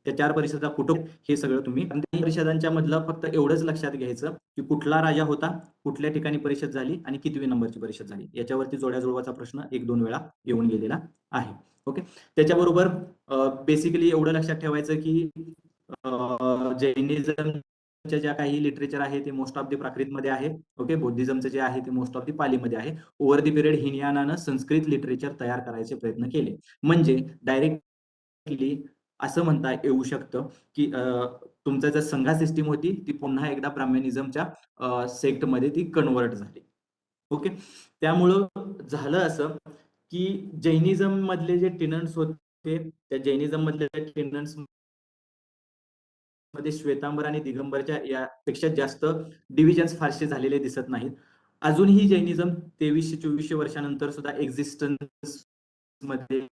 त्या 4 परिषदा कुठं हे सगळं तुम्ही परिषदांच्या मधलं फक्त एवढंच लक्षात घ्यायचं की कुठला राजा होता, कुठल्या ठिकाणी परिषद झाली आणि कितवी नंबरची परिषद झाली. याच्यावरती जोड्या जुळवाचा प्रश्न 1-2 वेळा येऊन गेलेला आहे. ओके, त्याच्याबरोबर बेसिकली एवढं लक्षात ठेवायचं की जैनिझमच्या ज्या काही लिटरेचर आहे ते मोस्ट ऑफ दी प्राकृतमध्ये आहे. ओके, बौद्धिझमचं जे आहे ते मोस्ट ऑफ दी पालीमध्ये आहे. ओव्हर दी पिरियड हिनयानानं संस्कृत लिटरेचर तयार करायचे प्रयत्न केले. म्हणजे डायरेक्टली असं म्हणता येऊ शकतं की तुमचं जर संघा सिस्टीम होती ती पुन्हा एकदा ब्राह्मणिझमच्या सेक्टमध्ये ती कन्वर्ट झाली. ओके, त्यामुळं झालं असं की जैनिझम मधले जे टेनंट्स होते त्या जैनिझम मधल्या टेनंट्स मध्ये श्वेतांबर आणि दिगंबरच्या यापेक्षा जास्त डिव्हिजन्स फारसे झालेले दिसत नाहीत. अजूनही जैनिझम 2300-2400 वर्षानंतर सुद्धा एक्झिस्टन्स मध्ये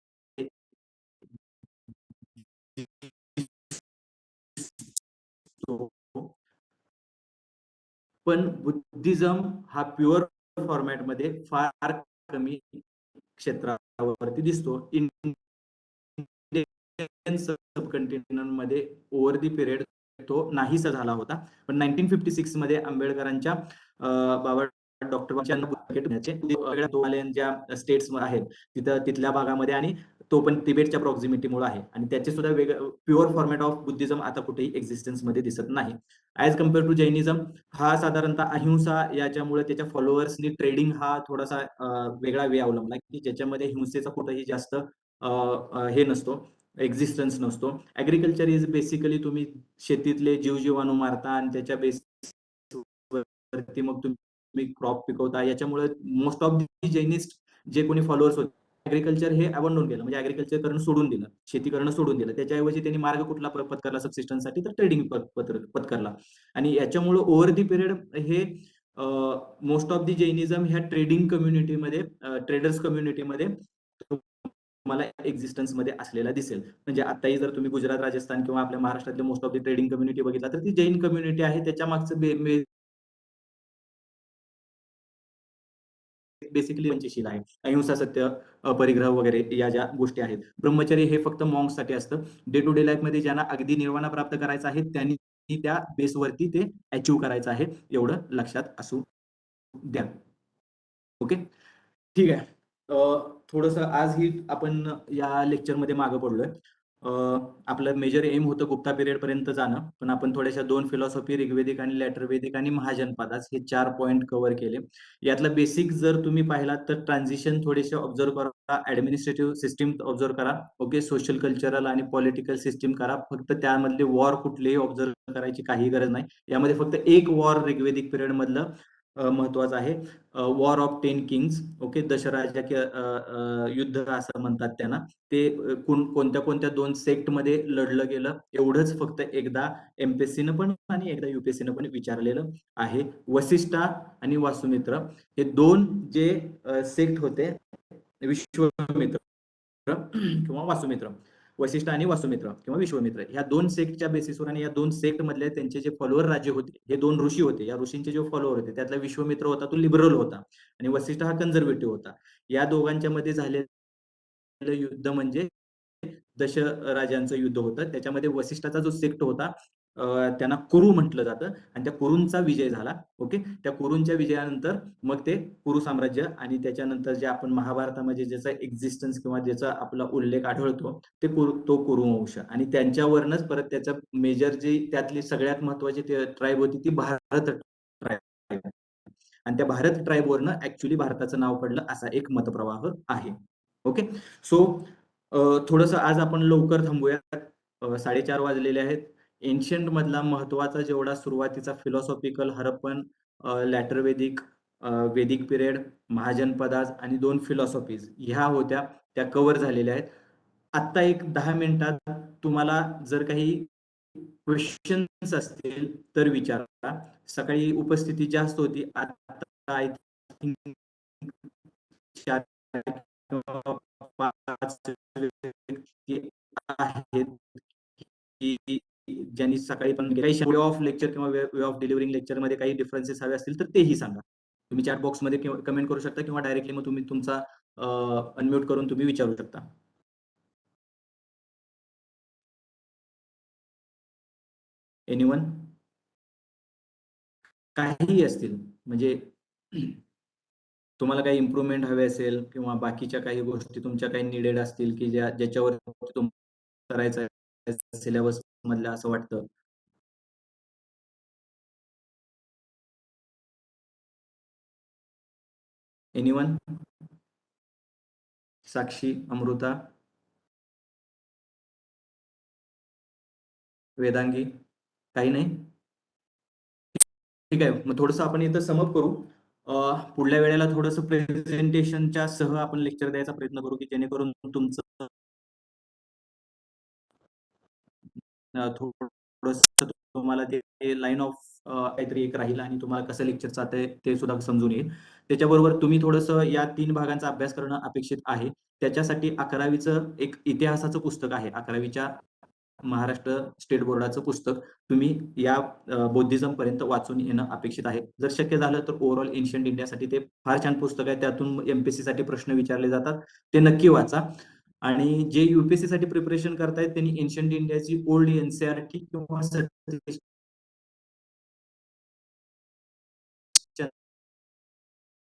पण बुद्धिझम हा प्युअर फॉर्मॅटमध्ये फार कमी क्षेत्रावरती दिसतो. इंडियन सबकंटिनेंट मध्ये ओव्हर दी पिरियड तो नाहीसा झाला होता. पण 1956 मध्ये आंबेडकरांच्या बाबा डॉक्टर ज्या स्टेट्स आहेत तिथं तिथल्या भागामध्ये आणि तो पण तिबेटच्या प्रॉक्झिमिटीमुळे आहे आणि त्याचे सुद्धा वेगळं प्युअर फॉर्मॅट ऑफ बुद्धिझम आता कुठेही एक्झिस्टन्स मध्ये दिसत नाही. ऍज कम्पेअर टू जैनिझम हा साधारणतः अहिंसा याच्यामुळे त्याच्या फॉलोअर्सनी ट्रेडिंग हा थोडासा वेगळा वे अवलंबला की ज्याच्यामध्ये हिंसेचा कुठेही जास्त हे नसतो, एक्झिस्टन्स नसतो. ऍग्रिकल्चर इज बेसिकली तुम्ही शेतीतले जीवजीवाणू मारता आणि त्याच्या बेसवरती मग तुम्ही क्रॉप पिकवता. याच्यामुळे मोस्ट ऑफ दी जैनिस्ट जे कोणी फॉलोअर्स होते ऍग्रिकल्चर हे अबंडून केलं, म्हणजे ऍग्रिकल्चर करणं सोडून दिलं, शेती करणं सोडून दिलं. त्याच्याऐवजी त्यांनी मार्ग कुठला पत्करला सबसिस्टन्ससाठी, तर ट्रेडिंग पत्करला. आणि याच्यामुळे ओव्हर दी पिरियड हे मोस्ट ऑफ दी जैनिझम ह्या ट्रेडिंग कम्युनिटीमध्ये, ट्रेडर्स कम्युनिटीमध्ये तुम्हाला एक्झिस्टन्स मध्ये असलेला दिसेल. म्हणजे आताही जर तुम्ही गुजरात, राजस्थान किंवा आपल्या महाराष्ट्रातले most of the trading community बघितला तर ती जैन कम्युनिटी आहे. त्याच्या मागचं बेसिकली पंचशील आहे, अहिंसा, सत्य, परिग्रह वगैरे या ज्या गोष्टी आहेत. ब्रह्मचर्य हे फक्त मॉन्क्स साठी असतं. डे टू डे लाईफ मध्ये ज्यांना अगदी निर्वाणा प्राप्त करायचा आहे त्यांनी त्या बेसवरती ते अचीव्ह करायचं आहे, एवढं लक्षात असू द्या. ओके, ठीक आहे. थोडंसं आज ही आपण या लेक्चरमध्ये मागं पडलोय. आपलं मेजर एम होतं गुप्ता पिरियड पर्यंत जाणं, पण आपण थोड्याशा 2 फिलॉसॉफी, ऋग्वेदिक आणि लॅटरवेदिक आणि महाजनपदास हे 4 पॉईंट कव्हर केले. यातलं बेसिक जर तुम्ही पाहिलात तर ट्रान्झिशन थोडेसे ऑब्झर्व करा, ऍडमिनिस्ट्रेटिव्ह सिस्टीम ऑब्झर्व करा. ओके, सोशल कल्चरल आणि पॉलिटिकल सिस्टीम करा. फक्त त्यामधले वॉर कुठलेही ऑब्झर्व करायची काही गरज नाही. यामध्ये फक्त एक वॉर ऋग्वेदिक पिरियड मधलं महत्वाचं आहे, वॉर ऑफ 10 किंग्स. ओके, दशराजा युद्ध असं म्हणतात त्यांना. ते कोणत्या कोणत्या 2 सेक्ट मध्ये लढलं गेलं एवढंच फक्त एकदा एमपीएससीनं पण आणि एकदा युपीएससीनं पण विचारलेलं आहे. वसिष्ठा आणि वासुमित्र हे 2 जे सेक्ट होते, विश्वामित्र किंवा वासुमित्र, वसिष्ठ आणि वासुमित्र किंवा विश्वामित्र, ह्या 2 सेक्टच्या बेसिसवर आणि या 2 सेक्ट मधले त्यांचे जे फॉलोअर राज्य होते, हे 2 ऋषी होते. या ऋषींचे जे फॉलोअर होते त्यातला विश्वामित्र होता तो लिबरल होता आणि वसिष्ठ हा कन्झर्वेटिव्ह होता. या दोघांच्या मध्ये झालेलं युद्ध म्हणजे दशराजांचं युद्ध होतं. त्याच्यामध्ये वसिष्ठाचा जो सेक्ट होता त्यांना कुरु म्हटलं जातं आणि त्या कुरूंचा विजय झाला. ओके, त्या कुरूंच्या विजयानंतर मग ते कुरु साम्राज्य आणि त्याच्यानंतर जे आपण महाभारतामध्ये ज्याचा एक्झिस्टन्स किंवा ज्याचा आपला उल्लेख आढळतो ते तो कुरु वंश आणि त्यांच्यावरनच परत त्याचा मेजर जी त्यातली सगळ्यात महत्वाची ट्राईब होती ती भारत ट्राईब आणि त्या भारत ट्राईबवरनं ऍक्च्युली भारताचं नाव पडलं असा एक मतप्रवाह आहे. ओके, सो थोडंसं आज आपण लवकर थांबूया. 4:30 वाजलेले आहेत. एन्शियंट मधला महत्वाचा जेवढा सुरुवातीचा फिलॉसॉफिकल हरप्पन, लॅटर वेदिक, वेदिक पिरियड, महाजनपदाज आणि 2 फिलॉसॉफीज ह्या होत्या त्या कव्हर झालेल्या आहेत. आत्ता एक 10 मिनिटात तुम्हाला जर काही क्वेश्चन्स असतील तर विचारा. सकाळी उपस्थिती जास्त होती, आता आय थिंक 4 किंवा 5 व्यक्ती आहेत की ज्यांनी सकाळी पण काही वे ऑफ लेक्चर किंवा वे ऑफ डिलिव्हरिंग लेक्चर मध्ये काही डिफरन्सेस हवे असतील तर तेही सांगा. तुम्ही चॅट बॉक्स मध्ये कमेंट करू शकता किंवा डायरेक्टली मग तुम्ही तुमचा अनम्यूट करून तुम्ही विचारू शकता. एनीवन? काहीही असतील म्हणजे तुम्हाला काही इम्प्रूव्हमेंट हवे असेल किंवा बाकीच्या काही गोष्टी तुमच्या काही निडेड असतील की ज्याच्यावर तुम्हाला करायचं आहे सिलेबस मधल्या असं वाटतं. एनीवन? साक्षी, अमृता, वेदांगी? काही नाही? ठीक आहे, मग थोडंसं आपण इथं समअप करू. पुढल्या वेळेला थोडंसं प्रेझेंटेशनच्या सह आपण लेक्चर द्यायचा प्रयत्न करू की जेणेकरून तुमचं थोडंसं तुम्हाला ते लाईन ऑफ काहीतरी एक राहील आणि तुम्हाला कसं लेक्चर चालतंय ते सुद्धा समजून येईल. त्याच्याबरोबर तुम्ही थोडंसं या 3 भागांचा अभ्यास करणं अपेक्षित आहे. त्याच्यासाठी 11वीचं एक इतिहासाचं पुस्तक आहे. 11वीच्या महाराष्ट्र स्टेट बोर्डाचं पुस्तक तुम्ही या बौद्धिझम पर्यंत वाचून येणं अपेक्षित आहे. जर शक्य झालं तर ओव्हरऑल एन्शियंट इंडियासाठी ते फार छान पुस्तक आहे. त्यातून एमपीएससी साठी प्रश्न विचारले जातात. ते नक्की वाचा. आणि जे युपीएससी साठी प्रिपरेशन करतायत त्यांनी एन्शियंट इंडियाची ओल्ड एनसीईआरटी किंवा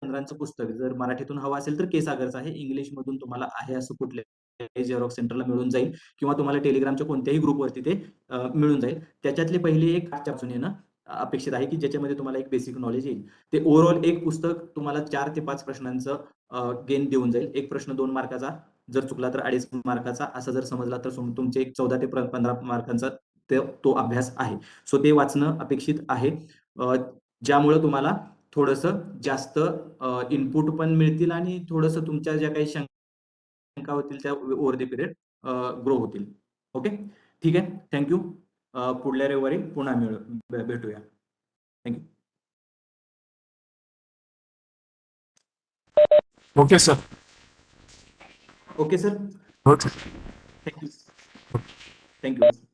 चंद्रांचं पुस्तक जर मराठीतून हवं असेल तर के सागरचं आहे. इंग्लिश मधून तुम्हाला आहे असं कुठल्याही झेरॉक्स सेंटरला मिळून जाईल किंवा तुम्हाला टेलिग्रामच्या कोणत्याही ग्रुपवरती ते मिळून जाईल. त्याच्यातले पहिले एक वाचून येणं अपेक्षित आहे की ज्याच्यामध्ये तुम्हाला एक बेसिक नॉलेज येईल. ते ओव्हरऑल एक पुस्तक तुम्हाला 4 ते 5 प्रश्नांचं गेन देऊन जाईल. एक प्रश्न 2 मार्काचा, जर चुकला तर 2.5 मार्काचा, असं जर समजला तर तुमचे 14 ते 15 मार्कांचा तो अभ्यास आहे. सो ते वाचणं अपेक्षित आहे, ज्यामुळे तुम्हाला थोडंसं जास्त इनपुट पण मिळतील आणि थोडंसं तुमच्या ज्या काही शंका होतील त्या ओव्हर द पिरियड ग्रो होतील. ओके, ठीक आहे, थँक्यू. पुढल्या रविवारी पुन्हा भेटूया. Thank you. Okay sir. Okay sir, okay. Thank you. Thank you.